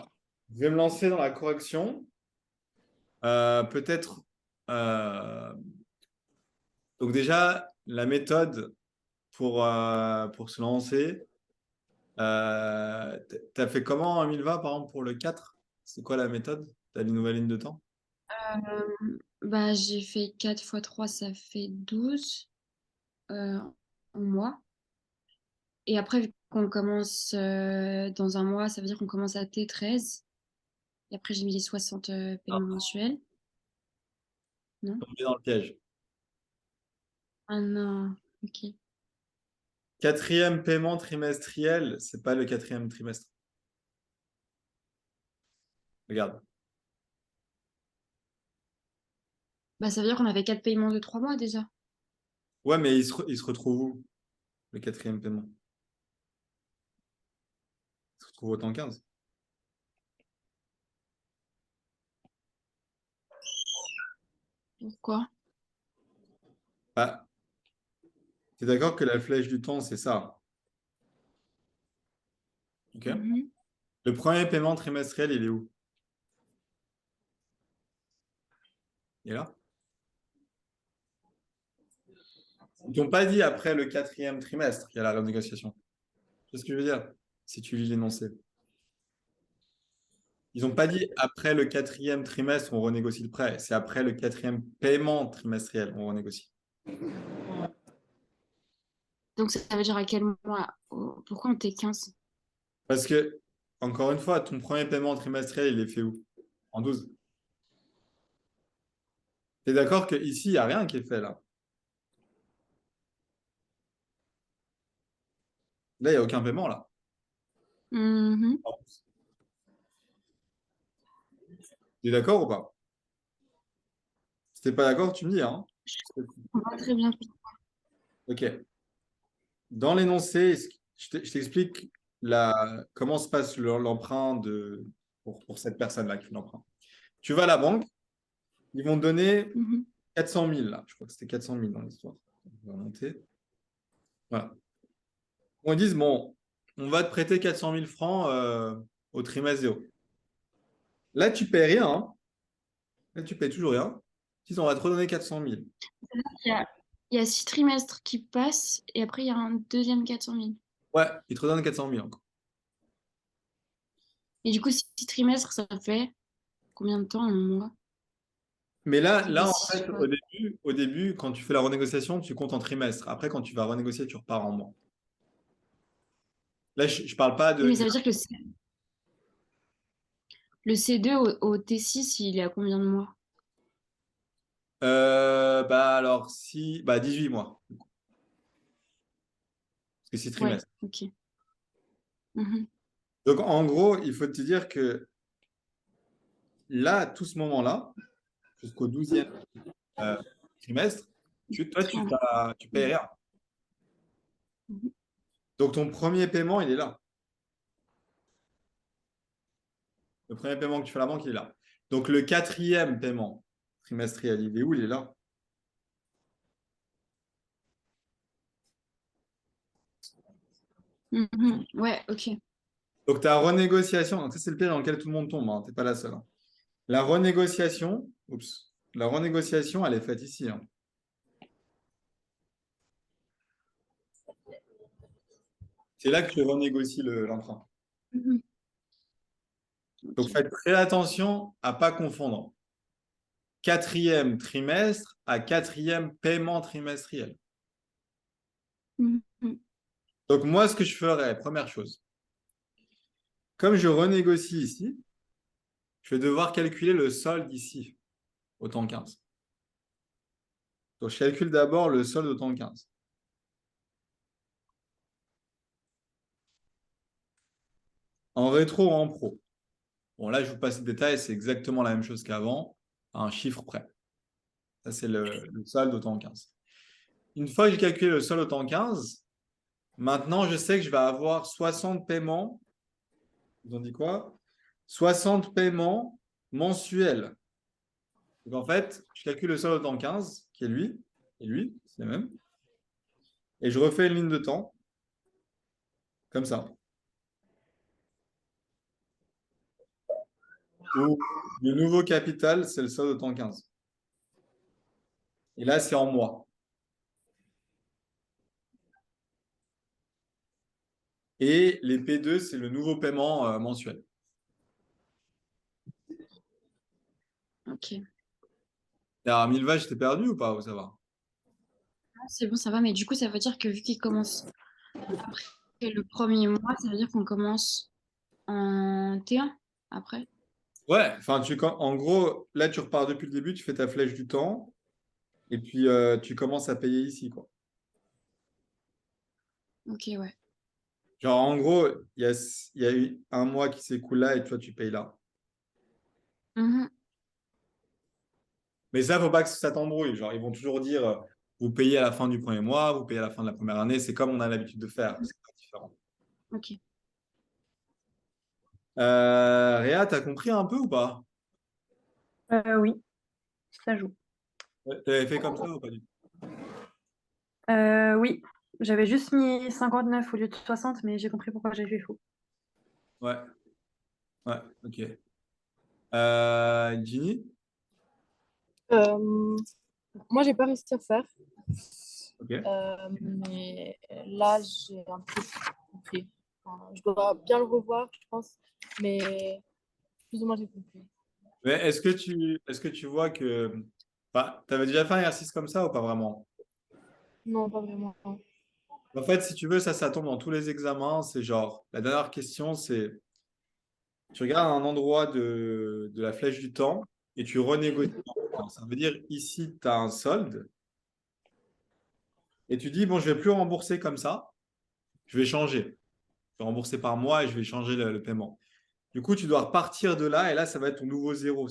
je vais me lancer dans la correction. Peut-être. euh, Donc, déjà, la méthode pour se lancer. T'as fait comment en 1020 par exemple pour le 4? C'est quoi la méthode? T'as une nouvelle ligne de temps? Bah, j'ai fait 4 fois 3, ça fait 12 en mois. Et après, vu qu'on commence dans un mois, ça veut dire qu'on commence à T13. Et après, j'ai mis les 60 paiements mensuels. Non? Tombé dans le piège. Ah non, ok. Quatrième paiement trimestriel, c'est pas le quatrième trimestre. Regarde. Bah, ça veut dire qu'on avait 4 paiements de 3 mois déjà. Ouais, mais il se retrouve où, le quatrième paiement? Il se retrouve au temps 15. Pourquoi? Ah, t'es d'accord que la flèche du temps, c'est ça? Ok? Mhm. Le premier paiement trimestriel, il est où? Il est là? Ils t'ont pas dit après le quatrième trimestre qu'il y a la renégociation. C'est ce que je veux dire, si tu lis l'énoncé. Ils n'ont pas dit après le quatrième trimestre, on renégocie le prêt. C'est après le quatrième paiement trimestriel, on renégocie. Donc, ça veut dire à quel mois? Oh, pourquoi on T15? Parce que, encore une fois, ton premier paiement trimestriel, il est fait où? En 12. Tu es d'accord qu'ici, il n'y a rien qui est fait là. Là, il n'y a aucun paiement là. Mhm. Tu es d'accord ou pas? Si tu n'es pas d'accord, tu me dis, hein. On va très bien. Ok. Dans l'énoncé, je t'explique comment se passe l'emprunt pour cette personne-là qui fait l'emprunt. Tu vas à la banque, ils vont te donner Mhm. 400 000 là. Je crois que c'était 400 000 dans l'histoire. On va monter. Voilà. Ils disent, bon, on va te prêter 400 000 francs au trimestre zéro. Là, tu paies rien, hein. Là, tu payes toujours rien. Ils disent, on va te redonner 400 000. Il y a, il y a 6 trimestres qui passent et après, il y a un deuxième 400 000. Ouais, ils te redonnent 400 000 encore. Et du coup, 6 trimestres, ça fait combien de temps en mois? Mais Ça fait là, en 6 fait, fois. au début, quand tu fais la renégociation, tu comptes en trimestre. Après, quand tu vas renégocier, tu repars en mois. Là, je parle pas Oui, de. mais ça veut dire que le C2 au T6, il est à combien de mois? Bah alors, si. Bah, 18 mois. Parce que c'est Ouais, trimestre. ok. Mhm. Donc, en gros, il faut te dire que là, tout ce moment-là, jusqu'au 12e euh, trimestre, toi, Voilà. tu payes rien. Mhm. Donc, ton premier paiement, il est là. Le premier paiement que tu fais à la banque, il est là. Donc, le quatrième paiement trimestriel, il est où? Il est là. Mhm. Ouais, ok. Donc, ta renégociation, donc ça, c'est le piège dans lequel tout le monde tombe, hein, tu n'es pas la seule, hein. La renégociation, la renégociation, elle est faite ici, hein. C'est là que tu renégocies l'emprunt. Mhm. Donc Ok. faites très attention à ne pas confondre quatrième trimestre à quatrième paiement trimestriel. Mhm. Donc moi, ce que je ferais, première chose, comme je renégocie ici, je vais devoir calculer le solde ici, au temps 15. Donc je calcule d'abord le solde au temps 15. En rétro ou en pro. Bon, là, je vous passe les détails, c'est exactement la même chose qu'avant, à un chiffre près. Ça, c'est le solde au temps 15. Une fois que j'ai calculé le solde au temps 15, maintenant, je sais que je vais avoir 60 paiements. Ils ont dit quoi? 60 paiements mensuels. Donc, en fait, je calcule le solde au temps 15, qui est lui, et lui, c'est le même. Et je refais une ligne de temps, comme ça. Où le nouveau capital, c'est le solde au temps 15. Et là, c'est en mois. Et les P2, c'est le nouveau paiement mensuel. Ok. Alors, Milva, je t'ai perdu ou pas? Ou ça va? Ah, c'est bon, ça va. Mais du coup, ça veut dire que vu qu'il commence après le premier mois, ça veut dire qu'on commence en T1 après. Ouais, enfin, en gros, là, tu repars depuis le début, tu fais ta flèche du temps, et puis tu commences à payer ici, quoi. Ok, ouais. Genre, en gros, il y a eu un mois qui s'écoule là, et toi, tu payes là. Mhm. Mais ça, faut pas que ça t'embrouille. Genre, ils vont toujours dire, vous payez à la fin du premier mois, vous payez à la fin de la première année. C'est comme on a l'habitude de faire. C'est pas différent. Ok. Réa, t'as compris un peu ou pas? Oui, ça joue. Ouais, t'avais fait comme ça ou pas du tout? Oui, j'avais juste mis 59 au lieu de 60, mais j'ai compris pourquoi j'ai fait faux. Ouais, ouais, ok. Ginny? Euh, Moi, j'ai pas réussi à faire, Ok. mais là, j'ai un peu compris. Enfin, je dois bien le revoir, je pense, mais plus ou moins j'ai compris. Mais est-ce que tu vois que. Enfin, t'avais déjà fait un exercice comme ça ou pas vraiment? Non, pas vraiment. En fait, si tu veux, ça tombe dans tous les examens. C'est genre, la dernière question, c'est tu regardes un endroit de la flèche du temps et tu renégocies. Ça veut dire ici, tu as un solde et tu dis, bon, je vais plus rembourser comme ça, je vais changer. Je vais rembourser par mois et je vais changer le paiement. Du coup, tu dois repartir de là et là, ça va être ton nouveau zéro.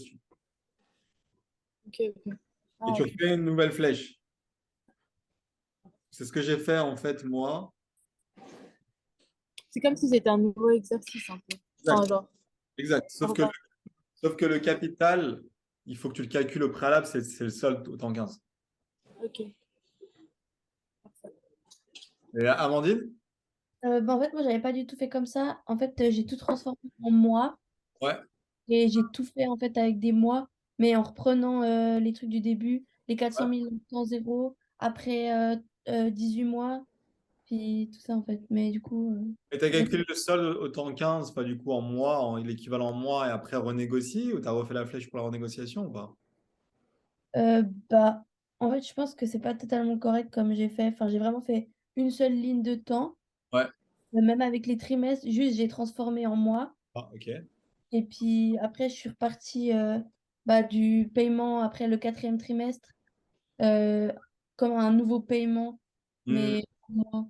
Ok, ok. Et Ah, tu ok. refais une nouvelle flèche. C'est ce que j'ai fait en fait, moi. C'est comme si c'était un nouveau exercice un peu. Enfin, Exact. genre, Exact. on repart. Sauf que le capital, il faut que tu le calcules au préalable, c'est le solde au temps 15. Ok. Et Amandine? En fait, moi, j'avais pas du tout fait comme ça. En fait, j'ai tout transformé en mois Ouais. et j'ai tout fait en fait avec des mois, mais en reprenant les trucs du début, les 400 Ouais. 000 en zéro, après 18 mois, puis tout ça en fait. Mais du coup, Et tu as j'ai- calculé le solde au temps 15, pas du coup en mois, l'équivalent en mois et après renégocie, ou tu as refait la flèche pour la renégociation ou pas? bah, en fait, je pense que c'est pas totalement correct comme j'ai fait. Enfin, j'ai vraiment fait une seule ligne de temps, Ouais. même avec les trimestres, juste j'ai transformé en mois. Ah, ok. Et puis après, je suis repartie bah, du paiement après le quatrième trimestre euh, comme un nouveau paiement, Hmm. mais moi.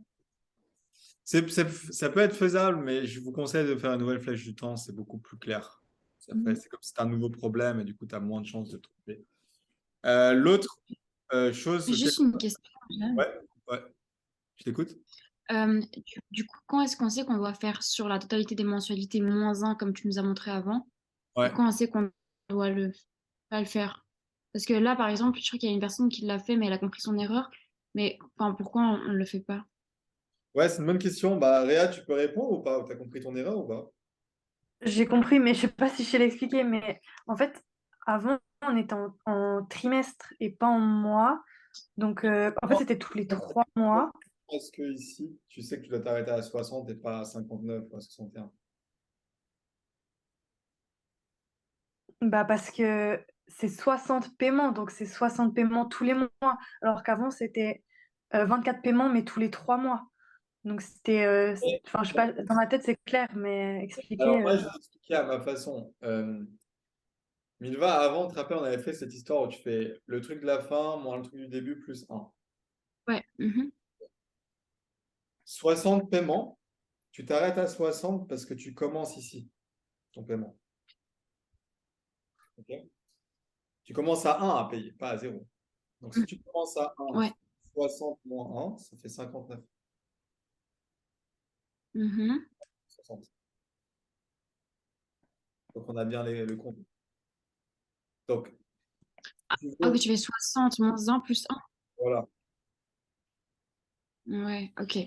Ça peut être faisable, mais je vous conseille de faire une nouvelle flèche du temps, c'est beaucoup plus clair. Mhm. C'est comme si c'était un nouveau problème et du coup, tu as moins de chances de trouver. L'autre chose auquel. Juste une question. Ouais, ouais, je t'écoute. Du coup, quand est-ce qu'on sait qu'on doit faire sur la totalité des mensualités -1 comme tu nous as montré avant? Et Ouais. quand on sait qu'on doit pas le faire? Parce que là, par exemple, je crois qu'il y a une personne qui l'a fait, mais elle a compris son erreur. Mais enfin, pourquoi on ne le fait pas? Ouais, c'est une bonne question. Bah, Réa, tu peux répondre ou pas? Tu as compris ton erreur ou pas? J'ai compris, mais je sais pas si je sais l'expliquer. Mais en fait, avant, on était en trimestre et pas en mois. Donc, en fait, c'était tous les 3 mois. est-ce que ici, tu sais que tu dois t'arrêter à 60 et pas à 59 ou à 61? Bah parce que c'est 60 paiements, donc c'est 60 paiements tous les mois. Alors qu'avant, c'était 24 paiements, mais tous les 3 mois. Donc c'était, enfin, je sais pas, dans ma tête, c'est clair, mais expliquer. Alors moi, je vais expliquer à ma façon. Milva, avant, tu te rappelles, on avait fait cette histoire où tu fais le truc de la fin moins le truc du début plus 1. Ouais. 60 paiements, tu t'arrêtes à 60 parce que tu commences ici, ton paiement. Ok. Tu commences à 1 à payer, pas à 0. Donc si tu commences à 1, Ouais. 60 moins 1, ça fait 59. Mhm. 60. Donc on a bien le compte. Donc, tu Ah veux- oui, tu fais 60 moins 1 plus 1. voilà. Ouais, ok.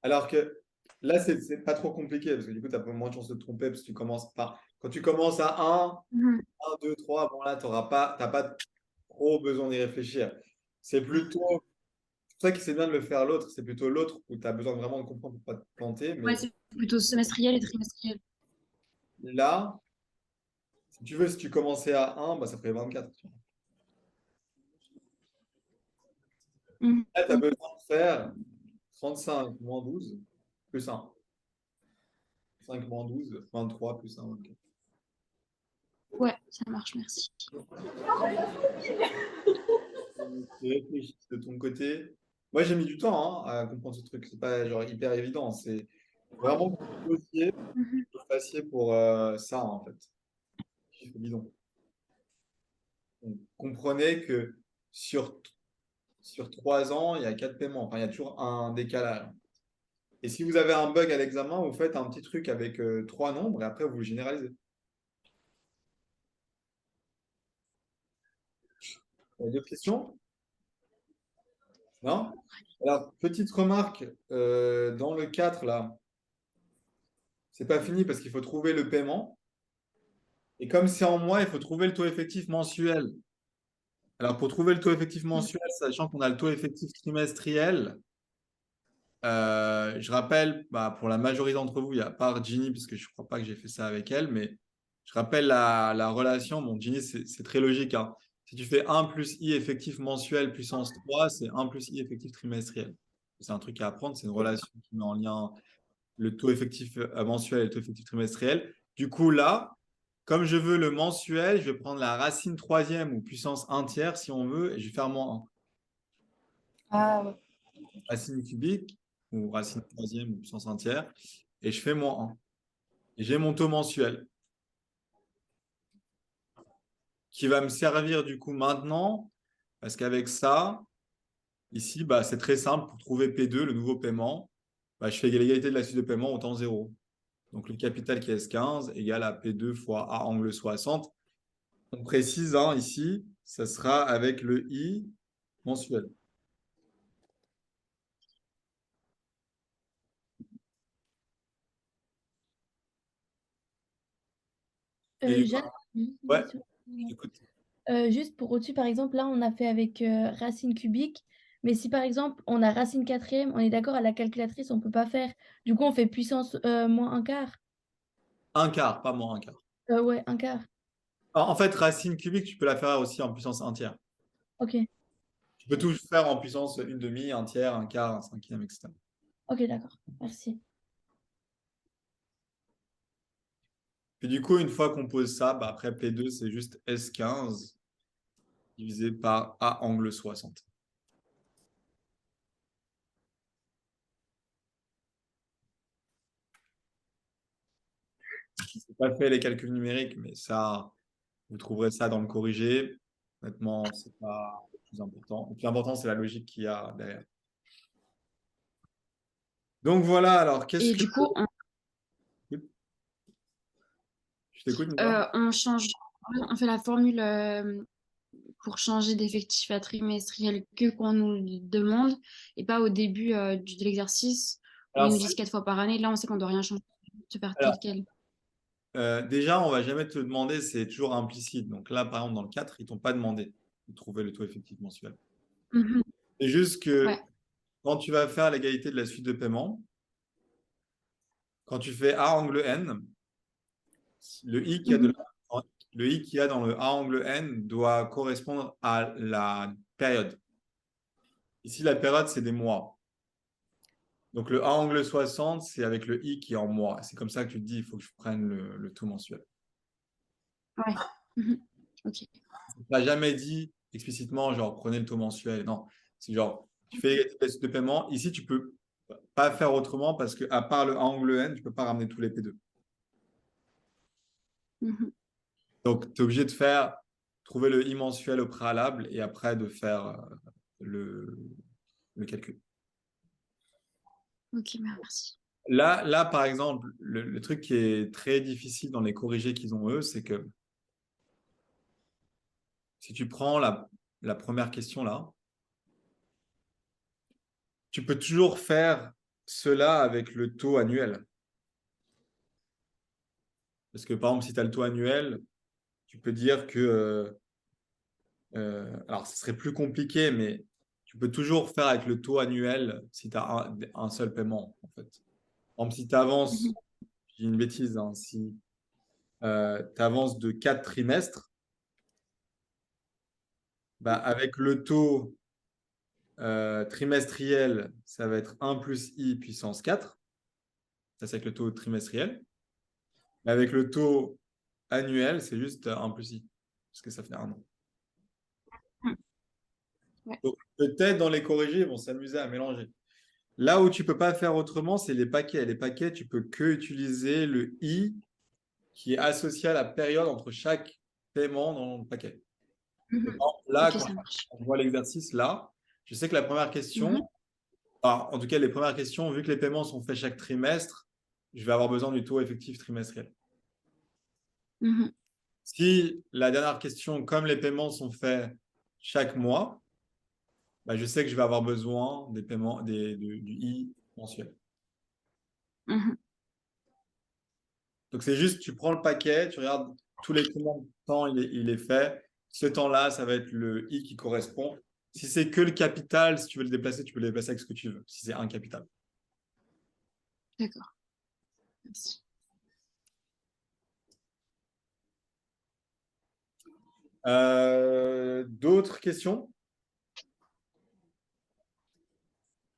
Alors que là, c'est pas trop compliqué parce que du coup, tu as moins de chances de te tromper parce que tu commences pas. Quand tu commences à 1, Mhm. 1, 2, 3, bon là, tu n'as pas trop besoin d'y réfléchir. C'est plutôt, c'est pour ça que c'est bien de le faire l'autre, c'est plutôt l'autre où tu as besoin vraiment de comprendre pour pas te planter. Ouais, Mais c'est plutôt semestriel et trimestriel. là, si tu veux, si tu commençais à 1, bah, ça ferait 24. Tu vois. Mhm. Là, tu as besoin de faire 35 moins 12 plus 1. 5 moins 12, 23 plus 1, 24. Ouais, ça marche, merci. Tu réfléchis de ton côté. Moi, j'ai mis du temps hein, à comprendre ce truc. C'est pas genre hyper évident. C'est vraiment que vous bossiez, Mhm. que vous fassiez pour ça, en fait. Chiffre bidon. Donc, comprenez que sur, sur 3 ans, il y a 4 paiements. Enfin, il y a toujours un décalage. Et si vous avez un bug à l'examen, vous faites un petit truc avec 3 nombres et après, vous le généralisez. D'autres questions? Non? Alors, petite remarque, dans le 4 là, c'est pas fini parce qu'il faut trouver le paiement. Et comme c'est en mois, il faut trouver le taux effectif mensuel. Alors, pour trouver le taux effectif mensuel, sachant qu'on a le taux effectif trimestriel, je rappelle, bah, pour la majorité d'entre vous, il y a part Ginny, parce que je ne crois pas que j'ai fait ça avec elle, mais je rappelle la relation. Bon, Ginny, c'est très logique, hein. Si tu fais 1 plus I effectif mensuel puissance 3, c'est 1 plus I effectif trimestriel. C'est un truc à apprendre, c'est une relation qui met en lien le taux effectif mensuel et le taux effectif trimestriel. Du coup, là, comme je veux le mensuel, je vais prendre la racine troisième ou puissance 1 tiers si on veut, et je vais faire moins 1. Ah ouais. Racine cubique ou racine troisième ou puissance 1 tiers, et je fais moins 1. Et j'ai mon taux mensuel qui va me servir du coup maintenant, parce qu'avec ça, ici, bah, c'est très simple pour trouver P2, le nouveau paiement. Bah, je fais l'égalité de la suite de paiement au temps 0. Donc le capital qui est S15 égale à P2 fois A angle 60. On précise hein, ici, ça sera avec le I mensuel. Et Jeanne, juste une ouais, question. écoute. Juste pour au-dessus, par exemple, là, on a fait avec racine cubique. Mais si par exemple, on a racine quatrième, on est d'accord, à la calculatrice, on ne peut pas faire. Du coup, on fait puissance moins un quart. Un quart, pas moins un quart. Ouais, un quart. En fait, racine cubique, tu peux la faire aussi en puissance 1 tiers. Ok, Tu peux tout faire en puissance une demi, un tiers, un quart, un cinquième, etc. ok, d'accord. Merci. Puis du coup, une fois qu'on pose ça, bah, après P2, c'est juste S15 divisé par A angle 60. Je n'ai pas fait les calculs numériques, mais ça, vous trouverez ça dans le corrigé. Honnêtement, c'est pas le plus important. Le plus important, c'est la logique qu'il y a derrière. Donc voilà, alors qu'est-ce Et que... du coup, Je t'écoute, Nicolas. on change, on fait la formule pour changer d'effectif à trimestriel que qu'on nous demande et pas au début de l'exercice où ils Alors, nous disent 4 fois par année. Là, on sait qu'on doit rien changer, se faire tel alors, quel. déjà, on va jamais te demander, c'est toujours implicite. Donc là, par exemple, dans le 4, ils t'ont pas demandé de trouver le taux effectif mensuel. Mhm. C'est juste Ouais. que quand tu vas faire l'égalité de la suite de paiement, quand tu fais A angle N, le I qu'il y a, Mhm. le I qu'il y a dans le A angle N doit correspondre à la période. Ici, la période, c'est des mois. Donc, le A angle 60, c'est avec le I qui est en mois. C'est comme ça que tu te dis, il faut que je prenne le taux mensuel. Ouais. Mhm. Ok. Tu n'as jamais dit explicitement, genre, prenez le taux mensuel. Non, c'est genre, tu fais les tests de paiement. Ici, tu peux pas faire autrement parce qu'à part le A angle N, tu peux pas ramener tous les P2. Mhm. Donc, tu es obligé de trouver le I mensuel au préalable et après de faire le calcul. Ok, merci. Là, par exemple, le truc qui est très difficile dans les corrigés qu'ils ont eux, c'est que si tu prends la première question là, tu peux toujours faire cela avec le taux annuel. Parce que par exemple, si tu as le taux annuel, tu peux dire que, alors ce serait plus compliqué, mais tu peux toujours faire avec le taux annuel si tu as un seul paiement, en fait. Par exemple, si tu avances, Mhm. je dis une bêtise, hein, si tu avances de 4 trimestres, bah, avec le taux trimestriel, ça va être 1 plus I puissance 4. Ça, c'est avec le taux trimestriel. Mais avec le taux annuel, c'est juste 1 plus I, parce que ça fait un an. Ouais. Donc, peut-être dans les corrigés, ils vont s'amuser à mélanger. Là où tu peux pas faire autrement, c'est les paquets. Les paquets, tu peux que utiliser le I qui est associé à la période entre chaque paiement dans le paquet. Et Mhm. par exemple, là, Ok, quand ça marche. on voit l'exercice là, je sais que la première Mhm. question, en tout cas les premières questions, vu que les paiements sont faits chaque trimestre, je vais avoir besoin du taux effectif trimestriel. Mhm. Si la dernière question, comme les paiements sont faits chaque mois, bah, je sais que je vais avoir besoin des paiements du I mensuel. Mhm. Donc c'est juste, tu prends le paquet, tu regardes tous les combien de temps il est fait. Ce temps-là, ça va être le I qui correspond. Si c'est que le capital, si tu veux le déplacer, tu peux le déplacer avec ce que tu veux, si c'est un capital. D'accord. Merci. D'autres questions?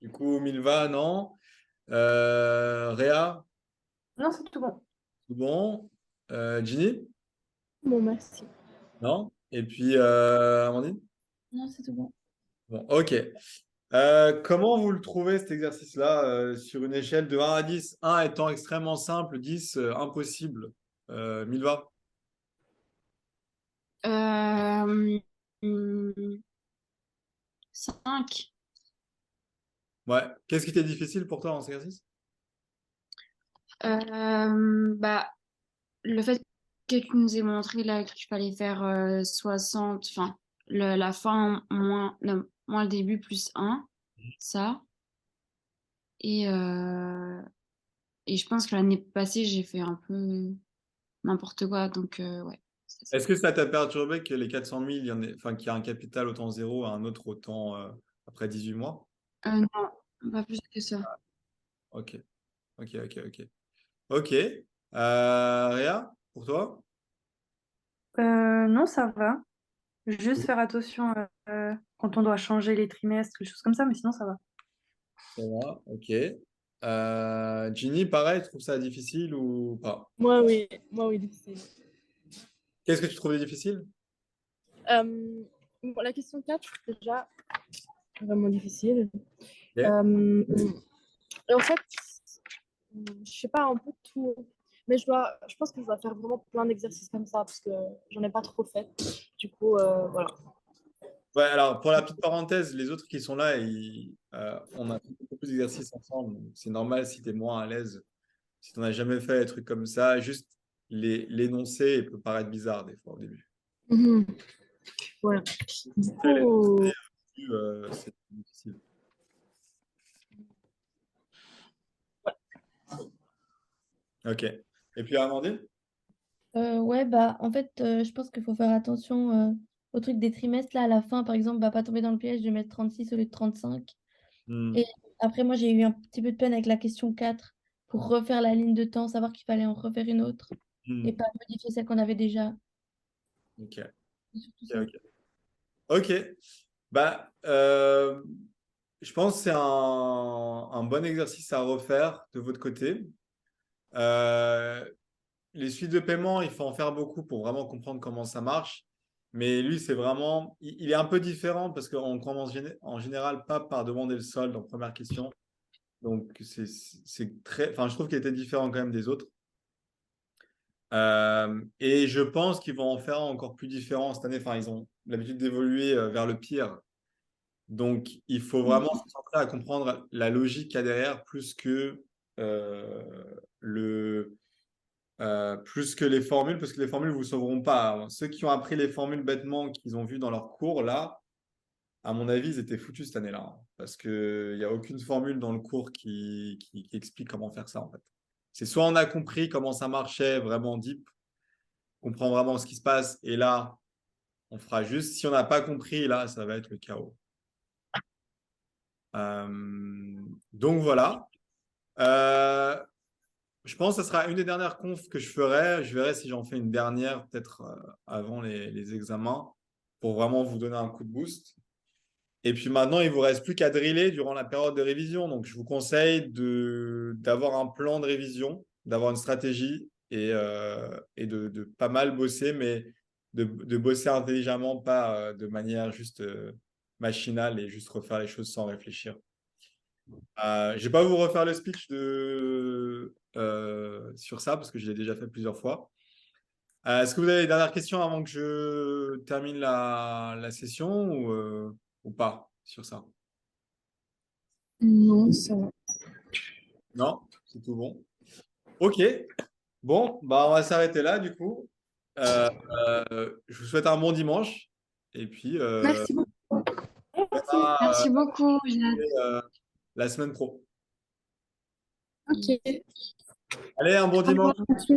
Du coup, Milva, non. Réa, Non, c'est tout bon. tout bon. Ginny, Bon, merci. non. Et puis, Amandine? Non, c'est tout bon. Bon, ok. Comment vous le trouvez cet exercice-là sur une échelle de 1 à 10? 1 étant extrêmement simple, 10 impossible. Milva? Euh, 5. Ouais. Qu'est-ce qui était difficile pour toi dans cet exercice? Bah, le fait que tu nous aies montré là qu'il fallait faire 60, enfin, la fin moins le début plus 1, ça. Et, euh, et je pense que l'année passée, j'ai fait un peu n'importe quoi. Donc, ouais, c'est ça. Est-ce que ça t'a perturbé que les 400 000, enfin, qu'il y a un capital autant zéro, un autre autant après 18 mois? Non, pas plus que ça. Ok, ok, ok, ok. Ok. Réa, pour toi? Non, ça va. Juste faire attention quand on doit changer les trimestres, les choses comme ça, mais sinon ça va. Ça va, ok. Ginny, pareil, tu trouves ça difficile ou pas? Moi, oui, difficile. Qu'est-ce que tu trouvais difficile? Bon, la question 4, déjà, vraiment difficile. Ok. Euh, et en fait, je sais pas un peu tout, mais je pense que je dois faire vraiment plein d'exercices comme ça parce que j'en ai pas trop fait. Du coup, voilà. Ouais, alors pour la petite parenthèse, les autres qui sont là, on a fait beaucoup plus d'exercices ensemble. Donc c'est normal si tu es moins à l'aise. Si tu n'en as jamais fait des trucs comme ça, juste l'énoncer il peut paraître bizarre des fois au début. Mhm. Voilà. Du Après, coup, c'est difficile. Ok. Et puis Amandine? Ouais, bah, en fait, je pense qu'il faut faire attention au truc des trimestres. Là, à la fin, par exemple, bah, pas tomber dans le piège de mettre 36 au lieu de 35. Hmm, Et après, moi, j'ai eu un petit peu de peine avec la question 4 pour refaire la ligne de temps, savoir qu'il fallait en refaire une autre et hmm. pas modifier celle qu'on avait déjà. Ok, C'est surtout ok, ça. ok. Ok. Bah, je pense que c'est un bon exercice à refaire de votre côté. Euh, les suites de paiement, il faut en faire beaucoup pour vraiment comprendre comment ça marche. Mais lui, c'est vraiment, il est un peu différent parce qu'on commence en général pas par demander le solde en première question. Donc, c'est très, enfin, je trouve qu'il était différent quand même des autres. Et je pense qu'ils vont en faire un encore plus différent cette année. Enfin, ils ont l'habitude d'évoluer vers le pire. Donc, il faut vraiment se concentrer à comprendre la logique qu'il y a derrière euh, le, plus que les formules, parce que les formules ne vous sauveront pas. Ceux qui ont appris les formules bêtement qu'ils ont vues dans leur cours, là, à mon avis, ils étaient foutus cette année-là, hein, parce qu'il n'y a aucune formule dans le cours qui explique comment faire ça, en fait. C'est soit on a compris comment ça marchait vraiment deep, on comprend vraiment ce qui se passe, et là, on fera juste. Si on n'a pas compris, là, ça va être le chaos. Donc voilà. Euh, je pense que ce sera une des dernières confs que je ferai. Je verrai si j'en fais une dernière, peut-être avant les examens, pour vraiment vous donner un coup de boost. Et puis maintenant, il vous reste plus qu'à driller durant la période de révision. Donc, je vous conseille d'avoir un plan de révision, d'avoir une stratégie et de pas mal bosser, mais de bosser intelligemment, pas de manière juste machinale et juste refaire les choses sans réfléchir. Je ne vais pas vous refaire le speech sur ça parce que je l'ai déjà fait plusieurs fois. Est-ce que vous avez des dernières questions avant que je termine la session ou pas sur ça? Non, ça va. Non, c'est tout bon. Ok, bon, bah on va s'arrêter là du coup. Euh, je vous souhaite un bon dimanche et puis Merci beaucoup. on verra Merci beaucoup. euh, la semaine pro. Ok. Allez, un bon Au revoir. dimanche. Merci.